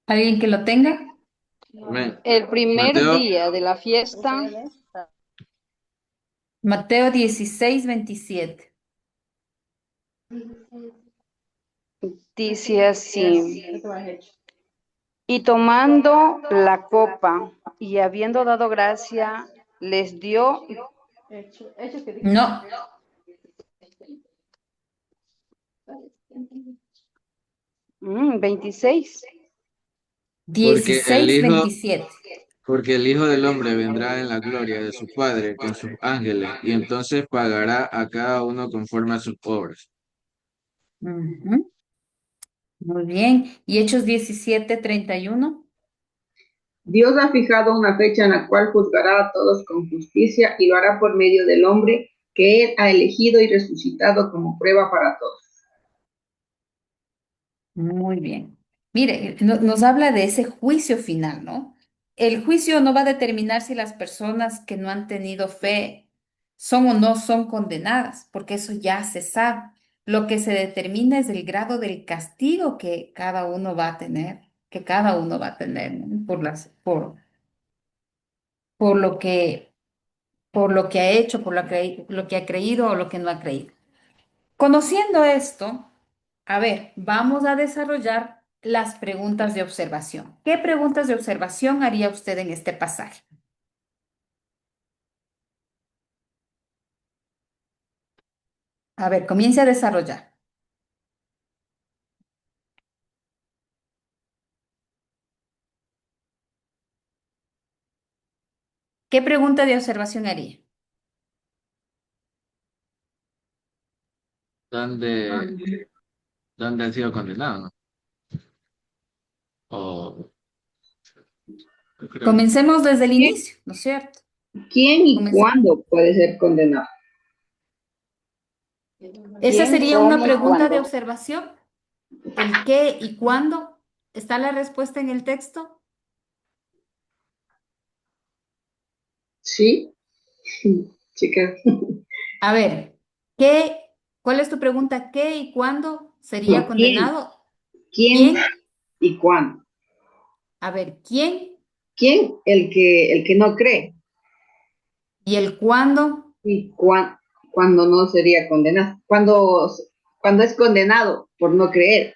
¿Alguien que lo tenga? Amén. El primer Mateo, día de la fiesta Mateo 16:27. dice así, y tomando la copa y habiendo dado gracia, les dio, No, 26. porque el dieciséis Hijo, veintisiete. porque el Hijo del Hombre vendrá en la gloria de su Padre con sus ángeles, y entonces pagará a cada uno conforme a sus obras. Ujú. Muy bien. ¿Y Hechos 17:31? Dios ha fijado una fecha en la cual juzgará a todos con justicia y lo hará por medio del hombre que él ha elegido y resucitado como prueba para todos. Muy bien. Mire, nos habla de ese juicio final, ¿no? El juicio no va a determinar si las personas que no han tenido fe son o no son condenadas, porque eso ya se sabe. Lo que se determina es el grado del castigo que cada uno va a tener, ¿no? Por por lo que ha hecho, lo que ha creído o lo que no ha creído. Conociendo esto, a ver, vamos a desarrollar las preguntas de observación. ¿Qué preguntas de observación haría usted en este pasaje? A ver, comience a desarrollar. ¿Qué pregunta de observación haría? ¿Dónde, dónde han sido condenados? O, yo creo, Comencemos desde el ¿Quién, inicio, ¿no es cierto? quién y Comencemos. cuándo puede ser condenado? Esa ¿Quién, sería una cómo y pregunta de cuándo? observación. ¿El qué y cuándo? ¿Está la respuesta en el texto? Sí, chicas. A ver, ¿qué? ¿Cuál es tu pregunta? ¿Qué y cuándo sería No, ¿quién? condenado? ¿Quién ¿Quién? y cuándo? A ver, ¿quién ¿Quién? El que no cree. y el cuándo? ¿Y cuándo no sería condenado? Cuando es condenado por no creer.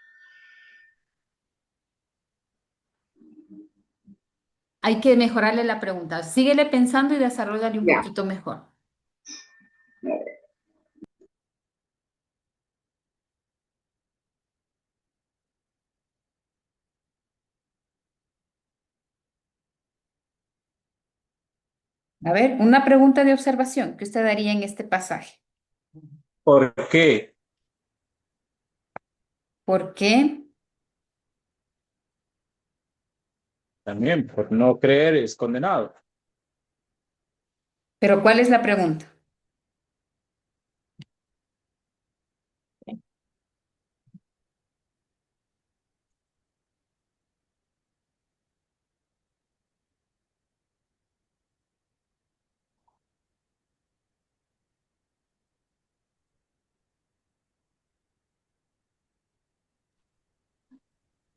Hay que mejorarle la pregunta. Síguele pensando y desarrollale un Ya. poquito mejor. A ver, una pregunta de observación que usted haría en este pasaje. ¿Por qué? ¿Por qué? También por no creer es condenado. Pero ¿cuál es la pregunta?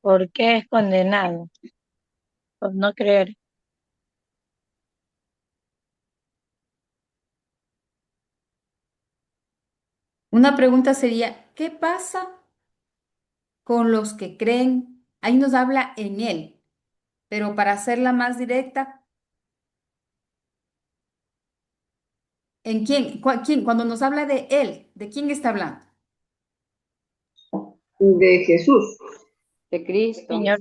¿Por qué es condenado? Por no creer. Una pregunta sería, ¿qué pasa con los que creen? Ahí nos habla en él, pero para hacerla más directa, ¿en quién? ¿Quién? Cuando nos habla de él, ¿de quién está hablando? De Jesús. De Cristo. Señor,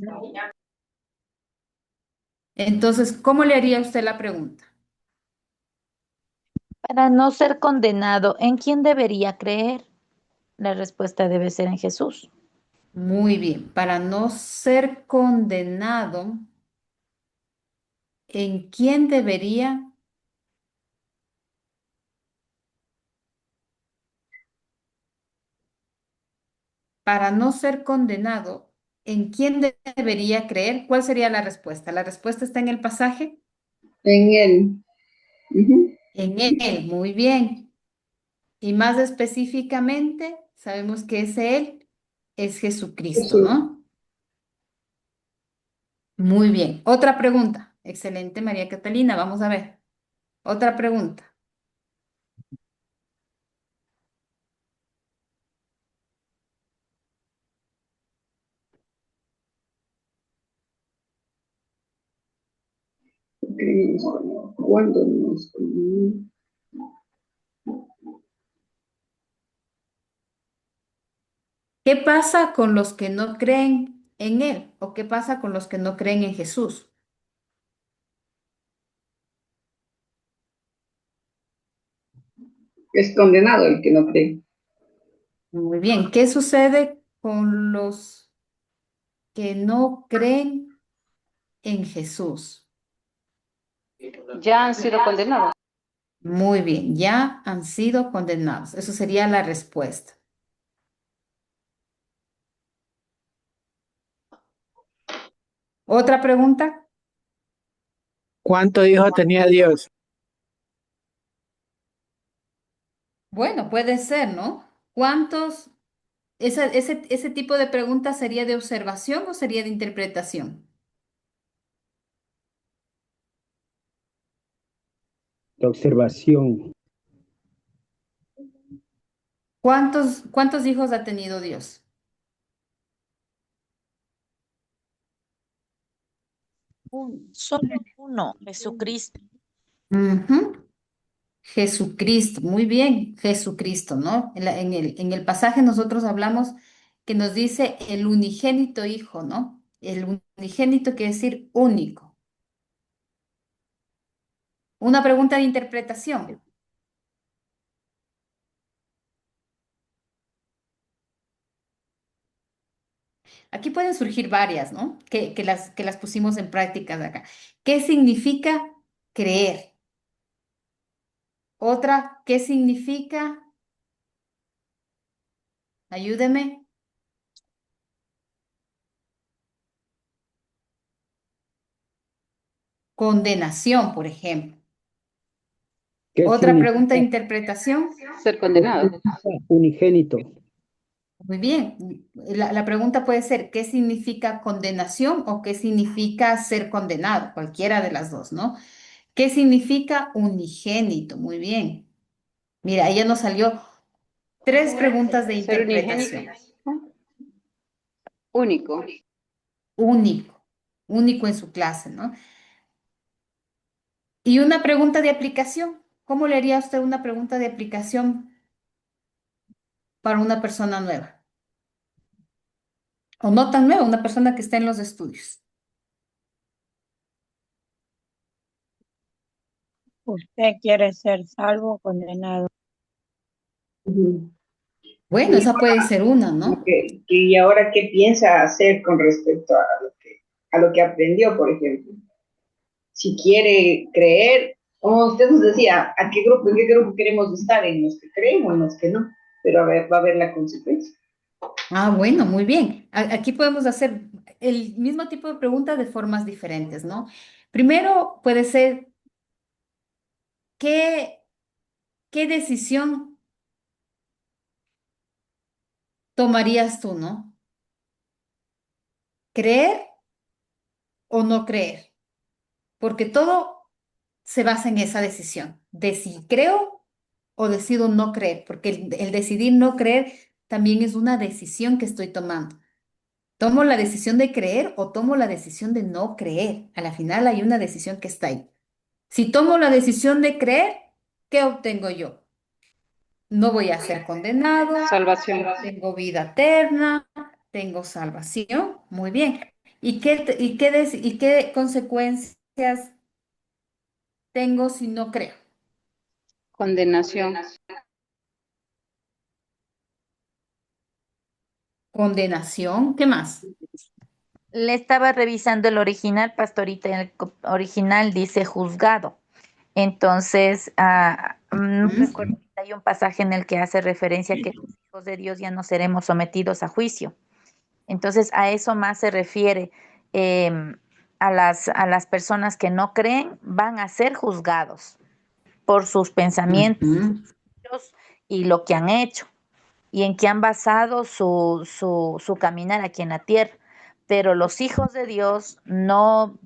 Entonces, ¿cómo le haría usted la pregunta? para no ser condenado, ¿en quién debería creer? La respuesta debe ser en Jesús. Muy bien, para no ser condenado, ¿en quién debería? Para no ser condenado, ¿en quién debería creer? ¿Cuál sería la respuesta? La respuesta está en el pasaje. En él. Ujú. En él, muy bien. Y más específicamente, sabemos que ese él es Jesucristo, Jesús. ¿no? Muy bien. Otra pregunta. Excelente, María Catalina. Vamos a ver. Otra pregunta. ¿Cuándo nos condenó? ¿Qué pasa con los que no creen en él? ¿O qué pasa con los que no creen en Jesús? Es condenado el que no cree. Muy bien. ¿Qué sucede con los que no creen en Jesús? Ya han sido condenados. Muy bien, ya han sido condenados. Eso sería la respuesta. ¿Otra pregunta? ¿Cuántos hijos tenía Dios? Bueno, puede ser, ¿no? ¿Cuántos? Ese tipo de pregunta sería de observación o sería de interpretación. La observación. ¿Cuántos hijos ha tenido Dios? Solo uno, Jesucristo. Ujú. Jesucristo, muy bien, Jesucristo, ¿no? En el pasaje nosotros hablamos que nos dice el unigénito hijo, ¿no? El unigénito quiere decir único. Una pregunta de interpretación. Aquí pueden surgir varias, ¿no? Que las pusimos en práctica de acá. ¿Qué significa creer? Otra, ¿qué significa? Ayúdeme. Condenación, por ejemplo. ¿Qué Otra pregunta de significa interpretación. Ser condenado. unigénito? Muy bien. La pregunta puede ser, ¿qué significa condenación o qué significa ser condenado? Cualquiera de las dos, ¿no? ¿Qué significa unigénito? Muy bien. Mira, ella nos salió tres preguntas de Ser unigénito. interpretación. Único. Único, único en su clase, ¿no? Y una pregunta de aplicación. ¿Cómo le haría usted una pregunta de aplicación para una persona nueva? O no tan nueva, una persona que está en los estudios. ¿Usted quiere ser salvo o condenado? Ujú. Bueno, esa puede ser una, ¿no? ¿Y ahora qué piensa hacer con respecto a lo que aprendió, por ejemplo? Si quiere creer, como usted nos decía, en qué grupo queremos estar? ¿En los que creen o en los que no? Pero a ver, va a haber la consecuencia. Ah, bueno, muy bien. Aquí podemos hacer el mismo tipo de pregunta de formas diferentes, ¿no? Primero puede ser, ¿qué, qué decisión tomarías tú, ¿no? creer o no creer, porque todo se basa en esa decisión, de si creo o decido no creer, porque el decidir no creer también es una decisión que estoy tomando. ¿Tomo la decisión de creer o tomo la decisión de no creer? A la final hay una decisión que está ahí. Si tomo la decisión de creer, ¿qué obtengo yo? No voy a ser condenado, Salvación. tengo vida eterna, tengo salvación. Muy bien. ¿Y qué consecuencias tengo si no creo? Condenación. Condenación. ¿Qué más? Le estaba revisando el original, pastorita, en el original dice juzgado. Entonces, no recuerdo, hay un pasaje en el que hace referencia que los hijos de Dios ya no seremos sometidos a juicio. Entonces, a eso más se refiere. A las personas que no creen van a ser juzgados por sus pensamientos y lo que han hecho y en que han basado su caminar aquí en la tierra. Pero los hijos de Dios no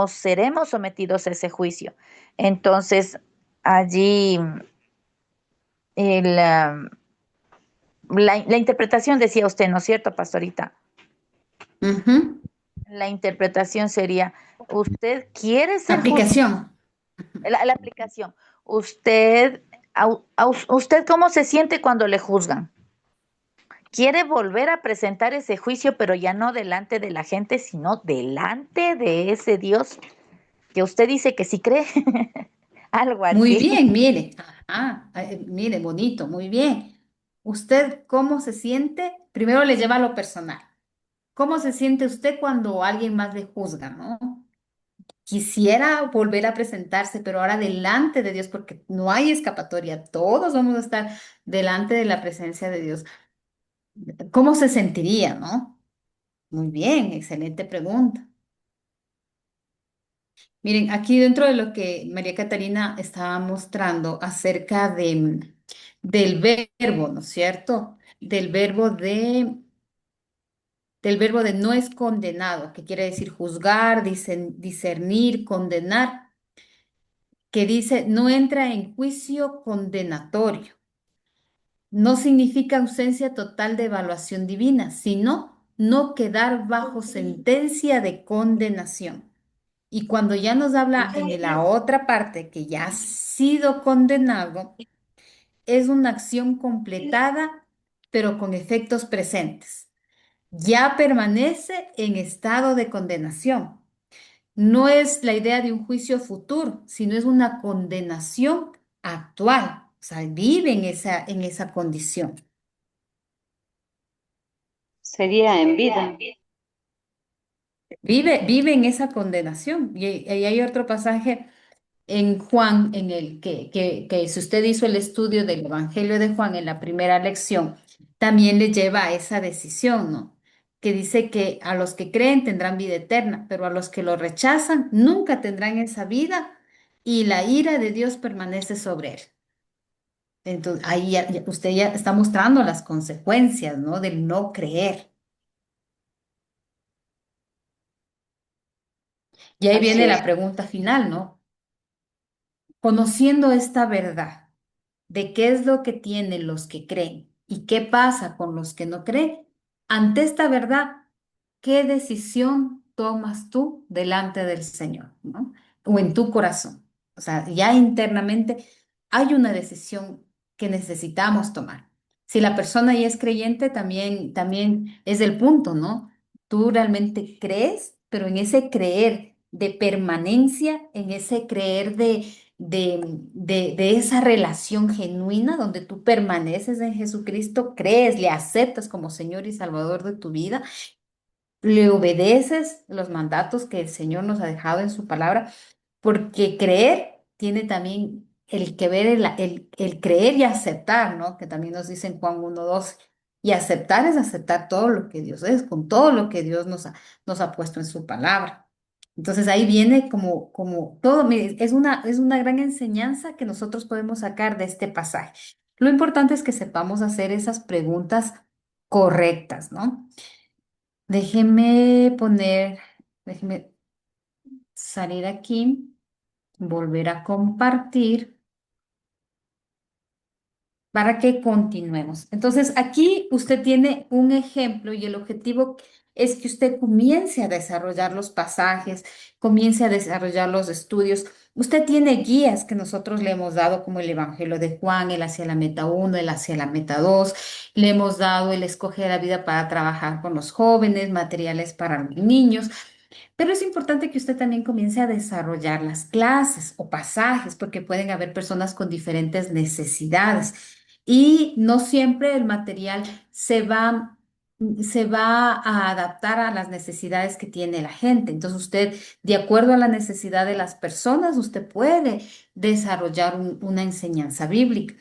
seremos sometidos a ese juicio. Entonces, allí el, la interpretación decía usted, ¿no es cierto, pastorita? La interpretación sería, usted quiere ser Aplicación. La aplicación. ¿Usted cómo se siente cuando le juzgan? ¿Quiere volver a presentar ese juicio, pero ya no delante de la gente, sino delante de ese Dios que usted dice que sí cree? Algo Muy así. bien, mire. Mire, bonito, muy bien. ¿Usted cómo se siente? Primero le lleva a lo personal. ¿Cómo se siente usted cuando alguien más le juzga, no? Quisiera volver a presentarse, pero ahora delante de Dios, porque no hay escapatoria. Todos vamos a estar delante de la presencia de Dios. ¿Cómo se sentiría, no? Muy bien, excelente pregunta. Miren, aquí dentro de lo que María Catalina estaba mostrando acerca del verbo, ¿no es cierto? Del verbo de no es condenado, que quiere decir juzgar, discernir, condenar, que dice no entra en juicio condenatorio. No significa ausencia total de evaluación divina, sino no quedar bajo sentencia de condenación. Y cuando ya nos habla en la otra parte que ya ha sido condenado, es una acción completada, pero con efectos presentes. Ya permanece en estado de condenación. No es la idea de un juicio futuro, sino es una condenación actual. O sea, vive en esa condición. Sería en vida. Vive en esa condenación. Y hay otro pasaje en Juan, en el que si usted hizo el estudio del Evangelio de Juan en la primera lección, también le lleva a esa decisión, ¿no? Que dice que a los que creen tendrán vida eterna, pero a los que lo rechazan nunca tendrán esa vida y la ira de Dios permanece sobre él. Entonces, ahí usted ya está mostrando las consecuencias, ¿no? Del no creer. Y ahí Así viene es. la pregunta final, ¿no? Conociendo esta verdad de qué es lo que tienen los que creen y qué pasa con los que no creen, ante esta verdad, ¿qué decisión tomas tú delante del Señor, ¿no? O en tu corazón. O sea, ya internamente hay una decisión que necesitamos tomar. Si la persona ya es creyente, también es el punto, ¿no? Tú realmente crees, pero en ese creer de permanencia, en ese creer de esa relación genuina donde tú permaneces en Jesucristo, crees, le aceptas como Señor y Salvador de tu vida, le obedeces los mandatos que el Señor nos ha dejado en su palabra, porque creer tiene también el que ver, el creer y aceptar, ¿no? Que también nos dice en Juan 1:12. Y aceptar es aceptar todo lo que Dios es, con todo lo que Dios nos ha puesto en su palabra. Entonces ahí viene como todo, mire, es una gran enseñanza que nosotros podemos sacar de este pasaje. Lo importante es que sepamos hacer esas preguntas correctas, ¿no? Déjeme salir aquí, volver a compartir para que continuemos. Entonces, aquí usted tiene un ejemplo y el objetivo es que usted comience a desarrollar los pasajes, comience a desarrollar los estudios. Usted tiene guías que nosotros le hemos dado, como el Evangelio de Juan, el hacia la meta uno, el hacia la meta 2. Le hemos dado el escoger la vida para trabajar con los jóvenes, materiales para los niños. Pero es importante que usted también comience a desarrollar las clases o pasajes, porque pueden haber personas con diferentes necesidades y no siempre el material se va a adaptar a las necesidades que tiene la gente. Entonces usted, de acuerdo a la necesidad de las personas, usted puede desarrollar una enseñanza bíblica.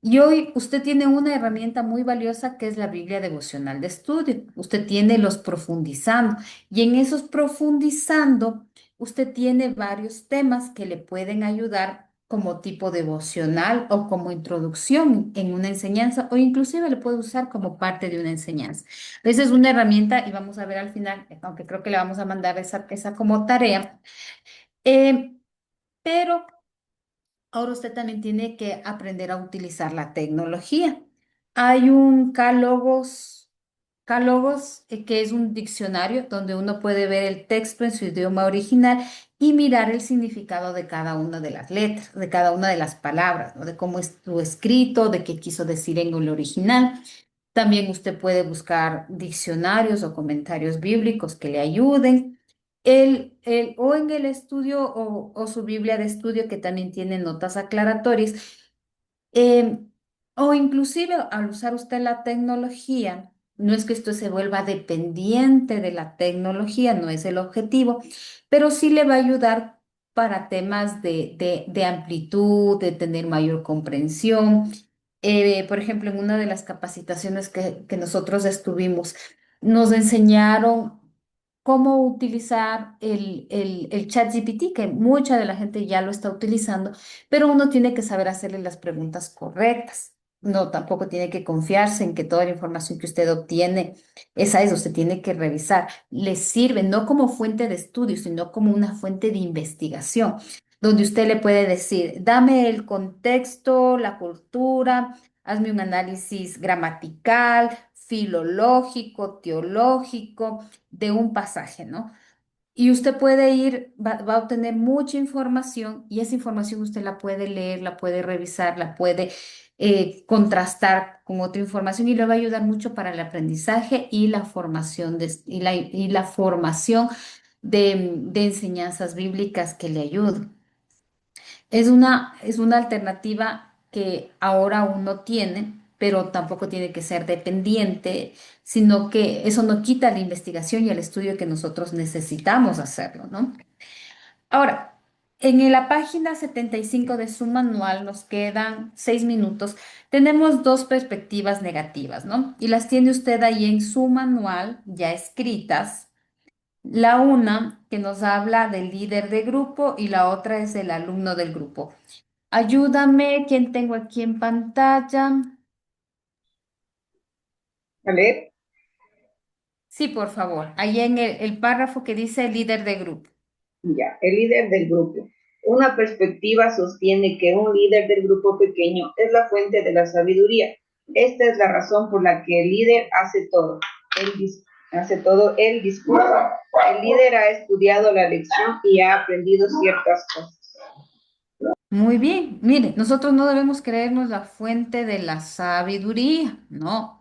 Y hoy usted tiene una herramienta muy valiosa que es la Biblia devocional de estudio. Usted tiene los profundizando. Y en esos profundizando, usted tiene varios temas que le pueden ayudar como tipo devocional o como introducción en una enseñanza o inclusive le puede usar como parte de una enseñanza. Esa es una herramienta y vamos a ver al final, aunque creo que le vamos a mandar esa como tarea. Eh, pero ahora usted también tiene que aprender a utilizar la tecnología. Hay un Calogos, que es un diccionario donde uno puede ver el texto en su idioma original y mirar el significado de cada una de las letras, de cada una de las palabras, ¿no? De cómo estuvo escrito, de qué quiso decir en el original. También usted puede buscar diccionarios o comentarios bíblicos que le ayuden. O en el estudio o su Biblia de estudio que también tiene notas aclaratorias. eh, o inclusive al usar usted la tecnología, no es que esto se vuelva dependiente de la tecnología, no es el objetivo, pero sí le va a ayudar para temas de amplitud, de tener mayor comprensión. Por ejemplo, en una de las capacitaciones que nosotros estuvimos, nos enseñaron cómo utilizar el ChatGPT, que mucha de la gente ya lo está utilizando, pero uno tiene que saber hacerle las preguntas correctas. No, tampoco tiene que confiarse en que toda la información que usted obtiene, esa es, usted tiene que revisar. Le sirve no como fuente de estudio, sino como una fuente de investigación, donde usted le puede decir, dame el contexto, la cultura, hazme un análisis gramatical, filológico, teológico de un pasaje, ¿no? Y usted puede va a obtener mucha información y esa información usted la puede leer, la puede revisar, la puede contrastar con otra información y le va a ayudar mucho para el aprendizaje y la formación y la formación de enseñanzas bíblicas que le ayuden. Es una alternativa que ahora uno tiene, pero tampoco tiene que ser dependiente, sino que eso no quita la investigación y el estudio que nosotros necesitamos hacerlo, ¿no? Ahora, en la página 75 de su manual nos quedan 6 minutos. Tenemos dos perspectivas negativas, ¿no? Y las tiene usted ahí en su manual ya escritas. La una que nos habla del líder de grupo y la otra es el alumno del grupo. Ayúdame, ¿quién tengo aquí en pantalla? ¿Vale? Sí, por favor. Ahí en el párrafo que dice líder de grupo. Ya, el líder del grupo. Una perspectiva sostiene que un líder del grupo pequeño es la fuente de la sabiduría. Esta es la razón por la que el líder hace todo. Hace todo el discurso. El líder ha estudiado la lección y ha aprendido ciertas cosas. Muy bien. Mire, nosotros no debemos creernos la fuente de la sabiduría, no.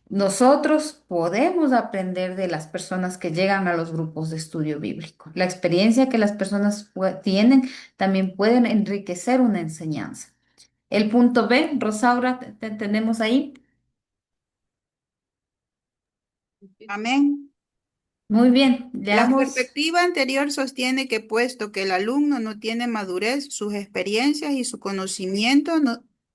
Nosotros podemos aprender de las personas que llegan a los grupos de estudio bíblico. La experiencia que las personas tienen también pueden enriquecer una enseñanza. El punto B, Rosaura, tenemos ahí. Amén. Muy bien, La leamos. perspectiva anterior sostiene que puesto que el alumno no tiene madurez, sus experiencias y su conocimiento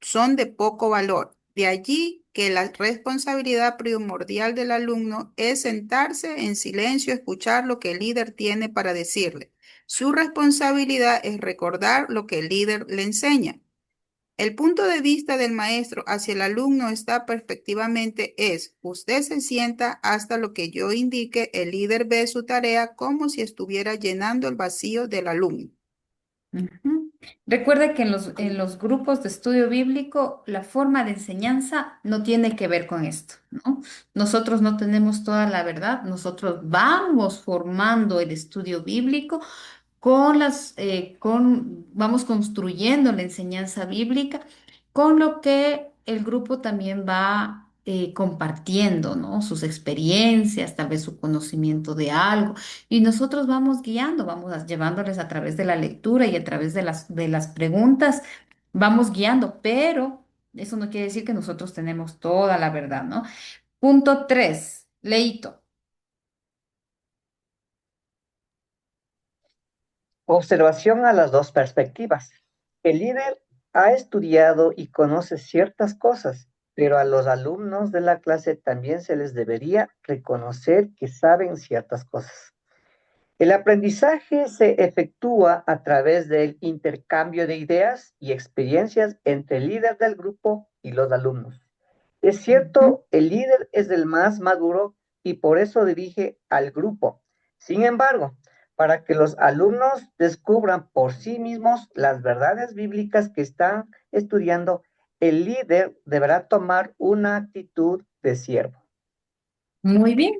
son de poco valor. De allí que la responsabilidad primordial del alumno es sentarse en silencio, escuchar lo que el líder tiene para decirle. Su responsabilidad es recordar lo que el líder le enseña. El punto de vista del maestro hacia el alumno está perspectivamente es, usted se sienta hasta lo que yo indique, el líder ve su tarea como si estuviera llenando el vacío del alumno. Ujú. Recuerde que en los grupos de estudio bíblico la forma de enseñanza no tiene que ver con esto, ¿no? Nosotros no tenemos toda la verdad, nosotros vamos formando el estudio bíblico vamos construyendo la enseñanza bíblica, con lo que el grupo también va compartiendo, ¿no? Sus experiencias, tal vez su conocimiento de algo, y nosotros vamos guiando, llevándoles a través de la lectura y a través de de las preguntas, vamos guiando, pero eso no quiere decir que nosotros tenemos toda la verdad, ¿no? Punto 3, Leito. Observación a las dos perspectivas. El líder ha estudiado y conoce ciertas cosas, pero a los alumnos de la clase también se les debería reconocer que saben ciertas cosas. El aprendizaje se efectúa a través del intercambio de ideas y experiencias entre el líder del grupo y los alumnos. Es cierto, el líder es el más maduro y por eso dirige al grupo. Sin embargo, para que los alumnos descubran por sí mismos las verdades bíblicas que están estudiando, el líder deberá tomar una actitud de siervo. Muy bien.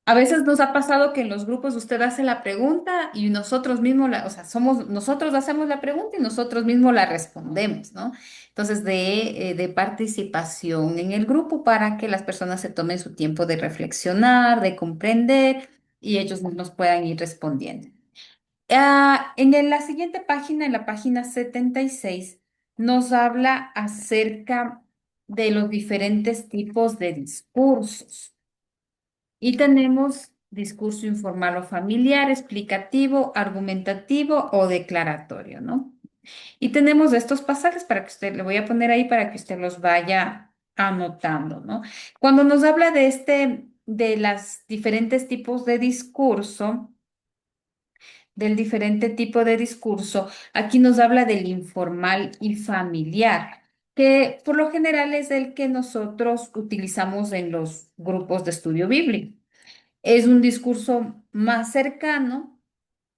A veces nos ha pasado que en los grupos usted hace la pregunta y nosotros mismos, o sea, nosotros hacemos la pregunta y nosotros mismos la respondemos, ¿no? Entonces, de participación en el grupo para que las personas se tomen su tiempo de reflexionar, de comprender y ellos mismos puedan ir respondiendo. La siguiente página, en la página 76, nos habla acerca de los diferentes tipos de discursos. Y tenemos discurso informal o familiar, explicativo, argumentativo o declaratorio, ¿no? Y tenemos estos pasajes para que usted, le voy a poner ahí para que usted los vaya anotando, ¿no? Cuando nos habla de las diferentes tipos de discurso, del diferente tipo de discurso, aquí nos habla del informal y familiar, que por lo general es el que nosotros utilizamos en los grupos de estudio bíblico. Es un discurso más cercano,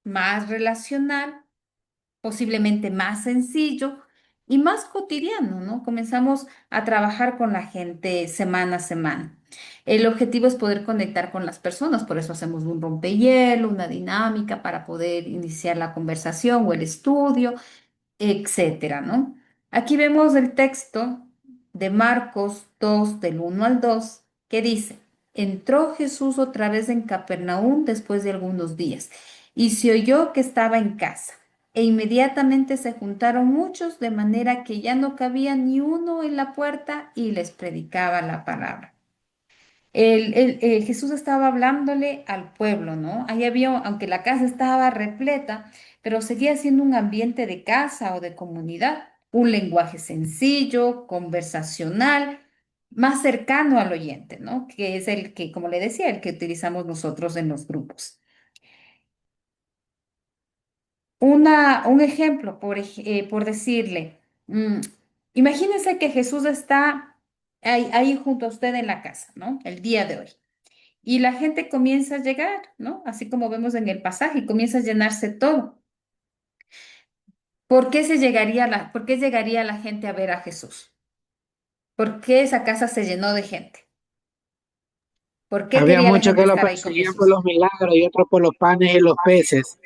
más relacional, posiblemente más sencillo y más cotidiano, ¿no? Comenzamos a trabajar con la gente semana a semana. El objetivo es poder conectar con las personas, por eso hacemos un rompehielo, una dinámica para poder iniciar la conversación o el estudio, etcétera, ¿no? Aquí vemos el texto de Marcos 2, del 1 al 2, que dice, entró Jesús otra vez en Capernaum después de algunos días, y se oyó que estaba en casa, e inmediatamente se juntaron muchos, de manera que ya no cabía ni uno en la puerta, y les predicaba la palabra. Jesús estaba hablándole al pueblo, ¿no? Ahí había, aunque la casa estaba repleta, pero seguía siendo un ambiente de casa o de comunidad, un lenguaje sencillo, conversacional, más cercano al oyente, ¿no? Que es el que, como le decía, el que utilizamos nosotros en los grupos. Un ejemplo, por decirle, imagínense que Jesús está ahí junto a usted en la casa, ¿no? El día de hoy. Y la gente comienza a llegar, ¿no? Así como vemos en el pasaje, y comienza a llenarse todo. ¿Por qué llegaría la gente a ver a Jesús? ¿Por qué esa casa se llenó de gente? ¿Por qué Había quería la muchos gente que lo estar ahí con perseguían por Jesús? los milagros y otros por los panes y los peces,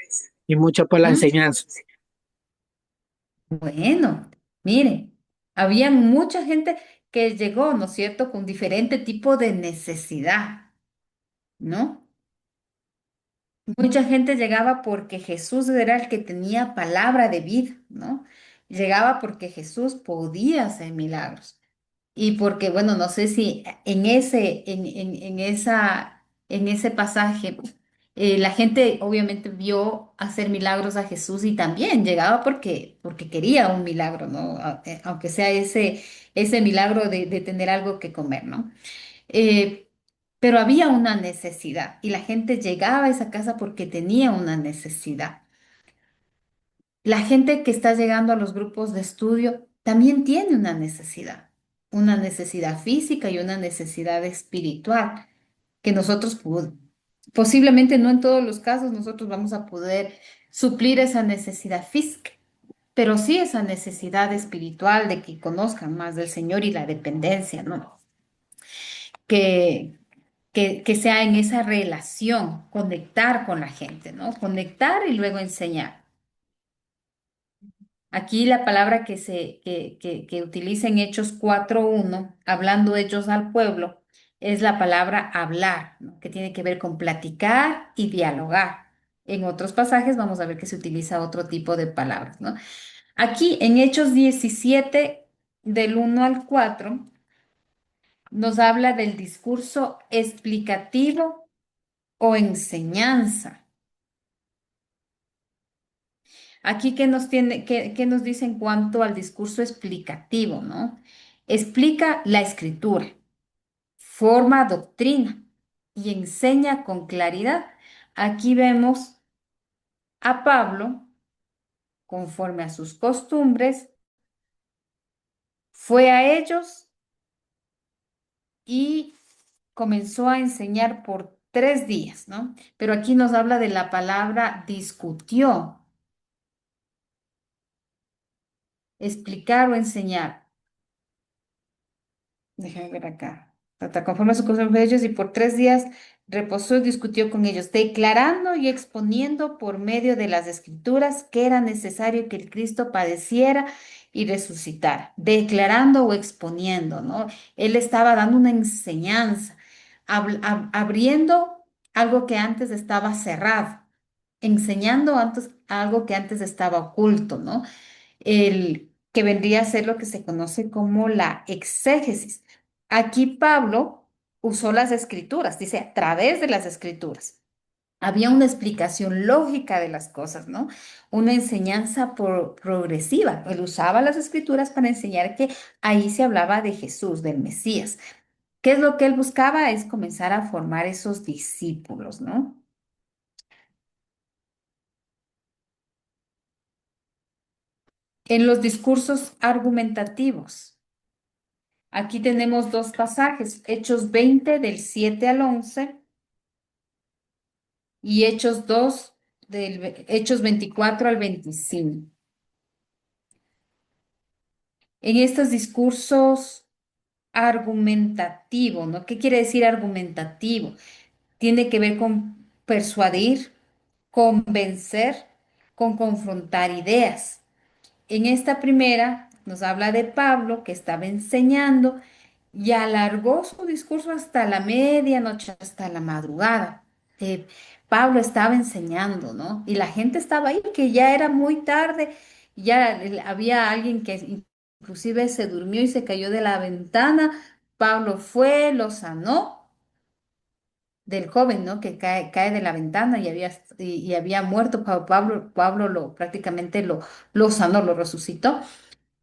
y muchos por la ¿Mm? enseñanza. Bueno, mire, había mucha gente que llegó, ¿no es cierto?, con diferente tipo de necesidad, ¿no? Mucha gente llegaba porque Jesús era el que tenía palabra de vida, ¿no? Llegaba porque Jesús podía hacer milagros. Y porque, bueno, no sé si en ese pasaje la gente obviamente vio hacer milagros a Jesús y también llegaba porque quería un milagro, ¿no? Aunque sea ese milagro de tener algo que comer, ¿no? Eh, pero había una necesidad y la gente llegaba a esa casa porque tenía una necesidad. La gente que está llegando a los grupos de estudio también tiene una necesidad física y una necesidad espiritual, que nosotros posiblemente no en todos los casos nosotros vamos a poder suplir esa necesidad física, pero sí esa necesidad espiritual de que conozcan más del Señor y la dependencia, ¿no? Que, que sea en esa relación, conectar con la gente, ¿no? Conectar y luego enseñar. Aquí la palabra que utiliza en Hechos 4:1, hablando ellos al pueblo, es la palabra hablar, ¿no? Que tiene que ver con platicar y dialogar. En otros pasajes vamos a ver que se utiliza otro tipo de palabras, ¿no? Aquí en Hechos 17, del 1 al 4, nos habla del discurso explicativo o enseñanza. Aquí, qué nos dice en cuanto al discurso explicativo, ¿no? Explica la escritura, forma doctrina y enseña con claridad. Aquí vemos a Pablo, conforme a sus costumbres, fue a ellos y comenzó a enseñar por 3 días, ¿no? Pero aquí nos habla de la palabra discutió, explicar o enseñar. Déjame ver acá. Hasta conforme a su costumbre de ellos y por 3 días reposó y discutió con ellos, declarando y exponiendo por medio de las escrituras que era necesario que el Cristo padeciera y resucitara. Declarando o exponiendo, ¿no? Él estaba dando una enseñanza, abriendo algo que antes estaba cerrado, enseñando antes algo que antes estaba oculto, ¿no? El que vendría a ser lo que se conoce como la exégesis. Aquí Pablo usó las escrituras, dice a través de las escrituras. Había una explicación lógica de las cosas, ¿no? Una enseñanza progresiva. Él usaba las escrituras para enseñar que ahí se hablaba de Jesús, del Mesías. ¿Qué es lo que él buscaba? Es comenzar a formar esos discípulos, ¿no? En los discursos argumentativos. Aquí tenemos 2 pasajes, Hechos 20 del 7 al 11 y Hechos 24 al 25. En estos discursos argumentativos, ¿no? ¿Qué quiere decir argumentativo? Tiene que ver con persuadir, convencer, con confrontar ideas. En esta primera nos habla de Pablo que estaba enseñando y alargó su discurso hasta la medianoche, hasta la madrugada. Eh, Pablo estaba enseñando, ¿no? Y la gente estaba ahí, que ya era muy tarde, ya había alguien que inclusive se durmió y se cayó de la ventana. Pablo fue, lo sanó del joven, ¿no? Que cae de la ventana y había muerto. Pablo prácticamente lo sanó, lo resucitó.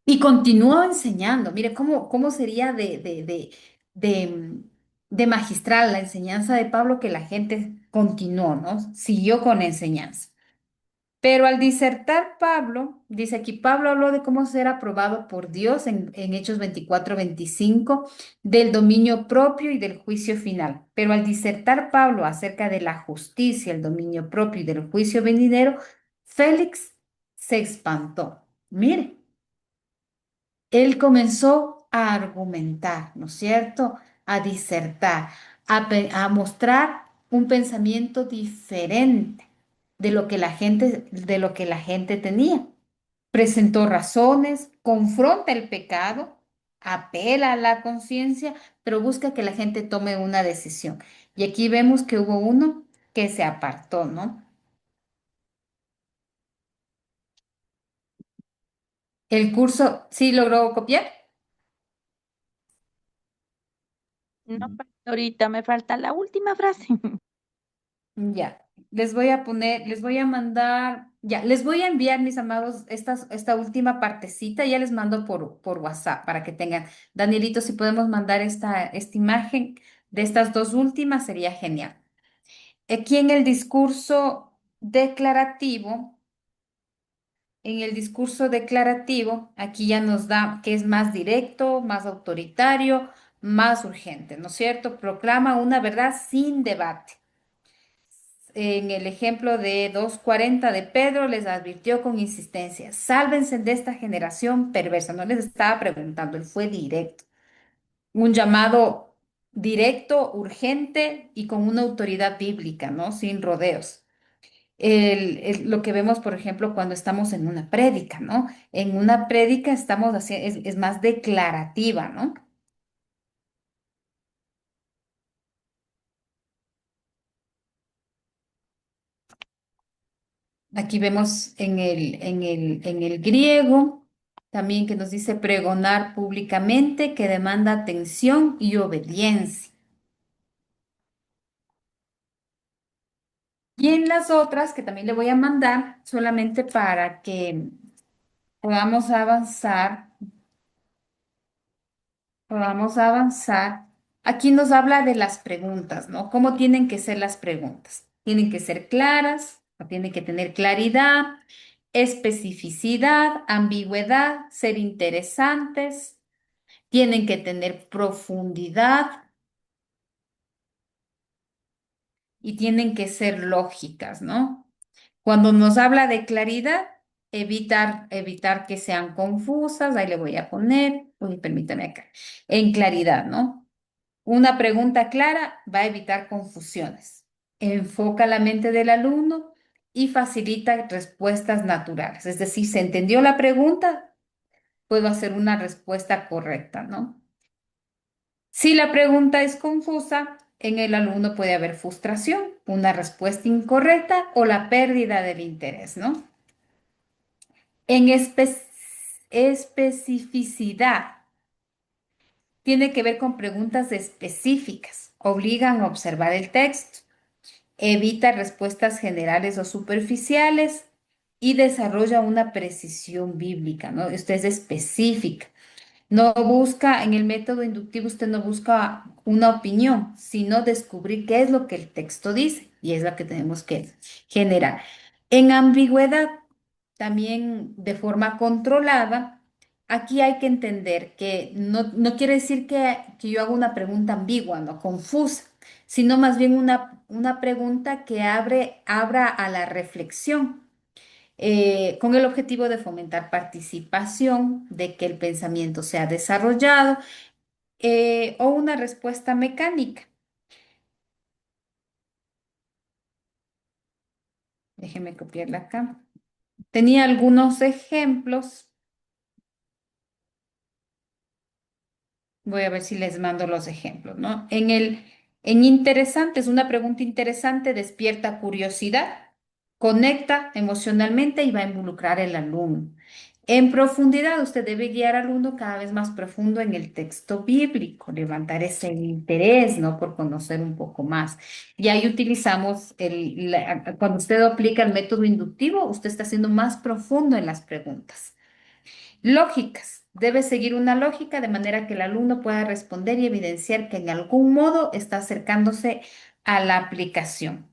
Y continuó enseñando. Mire cómo sería de, de magistral la enseñanza de Pablo que la gente continuó, ¿no? Siguió con la enseñanza. Pero al disertar Pablo, dice aquí, Pablo habló de cómo ser aprobado por Dios en Hechos 24-25, del dominio propio y del juicio final. Pero al disertar Pablo acerca de la justicia, el dominio propio y del juicio venidero, Félix se espantó. Mire. Él comenzó a argumentar, ¿no es cierto? A disertar, a mostrar un pensamiento diferente de lo que la gente tenía. Presentó razones, confronta el pecado, apela a la conciencia, pero busca que la gente tome una decisión. Y aquí vemos que hubo uno que se apartó, ¿no? El curso, ¿sí logró copiar? No, ahorita me falta la última frase. Ya, les voy a mandar, ya, les voy a enviar, mis amados, esta última partecita, ya les mando por WhatsApp para que tengan. Danielito, si podemos mandar esta imagen de estas dos últimas, sería genial. Aquí en el discurso declarativo, en el discurso declarativo, aquí ya nos da que es más directo, más autoritario, más urgente, ¿no es cierto? Proclama una verdad sin debate. En el ejemplo de 2:40 de Pedro, les advirtió con insistencia, sálvense de esta generación perversa. No les estaba preguntando, él fue directo. Un llamado directo, urgente y con una autoridad bíblica, ¿no? Sin rodeos. Lo que vemos, por ejemplo, cuando estamos en una prédica, ¿no? En una prédica estamos haciendo, es más declarativa, ¿no? Aquí vemos en el griego también que nos dice pregonar públicamente, que demanda atención y obediencia. Y en las otras, que también le voy a mandar, solamente para que podamos avanzar, podamos avanzar. Aquí nos habla de las preguntas, ¿no? ¿Cómo tienen que ser las preguntas? Tienen que ser claras, o tienen que tener claridad, especificidad, ambigüedad, ser interesantes, tienen que tener profundidad y tienen que ser lógicas, ¿no? Cuando nos habla de claridad, evitar que sean confusas, ahí le voy a poner, uy, permítame acá, en claridad, ¿no? Una pregunta clara va a evitar confusiones. Enfoca la mente del alumno y facilita respuestas naturales. Es decir, se entendió la pregunta, puedo hacer una respuesta correcta, ¿no? Si la pregunta es confusa, en el alumno puede haber frustración, una respuesta incorrecta o la pérdida del interés, ¿no? En especificidad, tiene que ver con preguntas específicas, obligan a observar el texto, evita respuestas generales o superficiales y desarrolla una precisión bíblica, ¿no? Esto es específica. No busca, en el método inductivo, usted no busca una opinión, sino descubrir qué es lo que el texto dice y es lo que tenemos que generar. En ambigüedad, también de forma controlada, aquí hay que entender que no quiere decir que yo haga una pregunta ambigua, no confusa, sino más bien una pregunta que abra a la reflexión con el objetivo de fomentar participación, de que el pensamiento sea desarrollado o una respuesta mecánica. Déjenme copiarla acá. Tenía algunos ejemplos. Voy a ver si les mando los ejemplos, ¿no? En interesante, es una pregunta interesante, despierta curiosidad, conecta emocionalmente y va a involucrar al alumno. En profundidad, usted debe guiar al alumno cada vez más profundo en el texto bíblico, levantar ese interés, ¿no? Por conocer un poco más. Y ahí utilizamos, cuando usted aplica el método inductivo, usted está siendo más profundo en las preguntas. Lógicas. Debe seguir una lógica de manera que el alumno pueda responder y evidenciar que en algún modo está acercándose a la aplicación.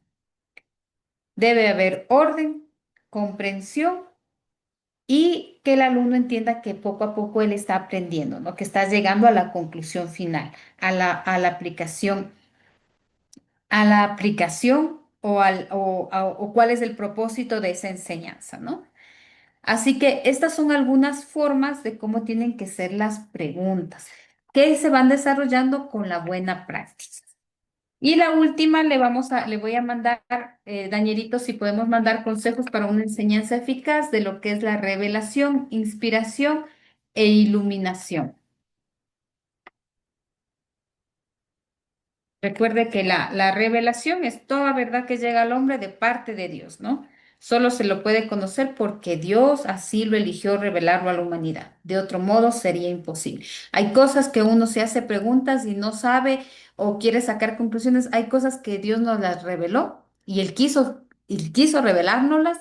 Debe haber orden, comprensión y que el alumno entienda que poco a poco él está aprendiendo, ¿no? Que está llegando a la conclusión final, a la aplicación, o cuál es el propósito de esa enseñanza, ¿no? Así que estas son algunas formas de cómo tienen que ser las preguntas que se van desarrollando con la buena práctica. Y la última le voy a mandar, Danielito, si podemos mandar consejos para una enseñanza eficaz de lo que es la revelación, inspiración e iluminación. Recuerde que la revelación es toda verdad que llega al hombre de parte de Dios, ¿no? Solo se lo puede conocer porque Dios así lo eligió revelarlo a la humanidad. De otro modo sería imposible. Hay cosas que uno se hace preguntas y no sabe o quiere sacar conclusiones. Hay cosas que Dios nos las reveló y Él quiso revelárnoslas,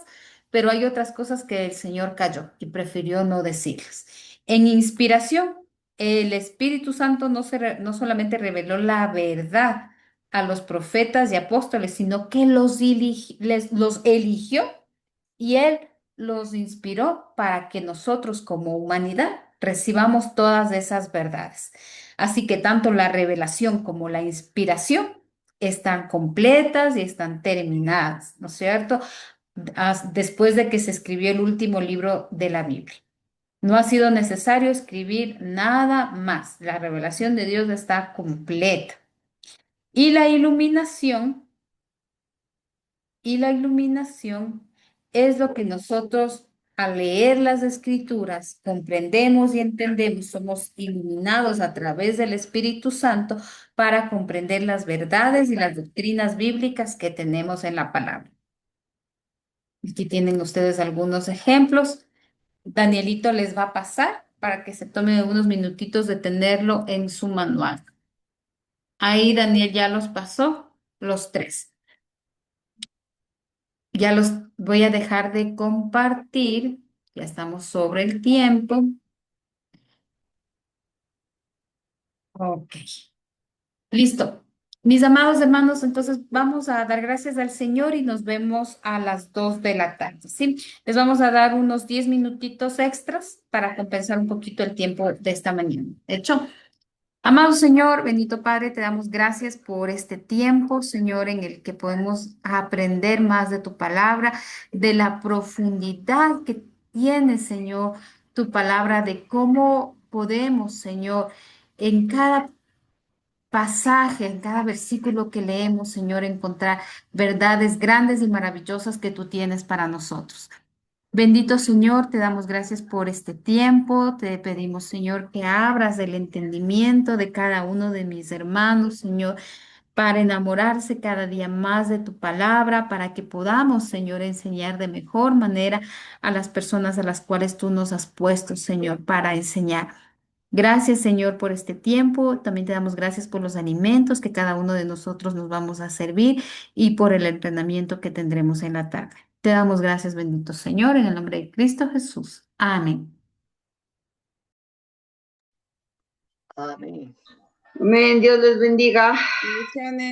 pero hay otras cosas que el Señor calló y prefirió no decirlas. En inspiración. El Espíritu Santo no solamente reveló la verdad a los profetas y apóstoles, sino que los eligió y Él los inspiró para que nosotros como humanidad recibamos todas esas verdades. Así que tanto la revelación como la inspiración están completas y están terminadas, ¿no es cierto? Después de que se escribió el último libro de la Biblia. No ha sido necesario escribir nada más. La revelación de Dios está completa. Y la iluminación, y la iluminación es lo que nosotros al leer las escrituras comprendemos y entendemos, somos iluminados a través del Espíritu Santo para comprender las verdades y las doctrinas bíblicas que tenemos en la palabra. Aquí tienen ustedes algunos ejemplos. Danielito les va a pasar para que se tome unos minutitos de tenerlo en su manual. Ahí Daniel ya los pasó, los tres. Ya los voy a dejar de compartir. Ya estamos sobre el tiempo. Ok. Listo. Mis amados hermanos, entonces vamos a dar gracias al Señor y nos vemos a las 2 de la tarde, ¿sí? Les vamos a dar unos 10 minutitos extras para compensar un poquito el tiempo de esta mañana. ¿Hecho? Amado Señor, bendito Padre, te damos gracias por este tiempo, Señor, en el que podemos aprender más de tu palabra, de la profundidad que tiene, Señor, tu palabra, de cómo podemos, Señor, en cada pasaje, en cada versículo que leemos, Señor, encontrar verdades grandes y maravillosas que tú tienes para nosotros. Bendito Señor, te damos gracias por este tiempo. Te pedimos, Señor, que abras el entendimiento de cada uno de mis hermanos, Señor, para enamorarse cada día más de tu palabra, para que podamos, Señor, enseñar de mejor manera a las personas a las cuales tú nos has puesto, Señor, para enseñar. Gracias, Señor, por este tiempo. También te damos gracias por los alimentos que cada uno de nosotros nos vamos a servir y por el entrenamiento que tendremos en la tarde. Te damos gracias, bendito Señor, en el nombre de Cristo Jesús. Amén. Amén. Amén, Dios les bendiga. Bendiciones.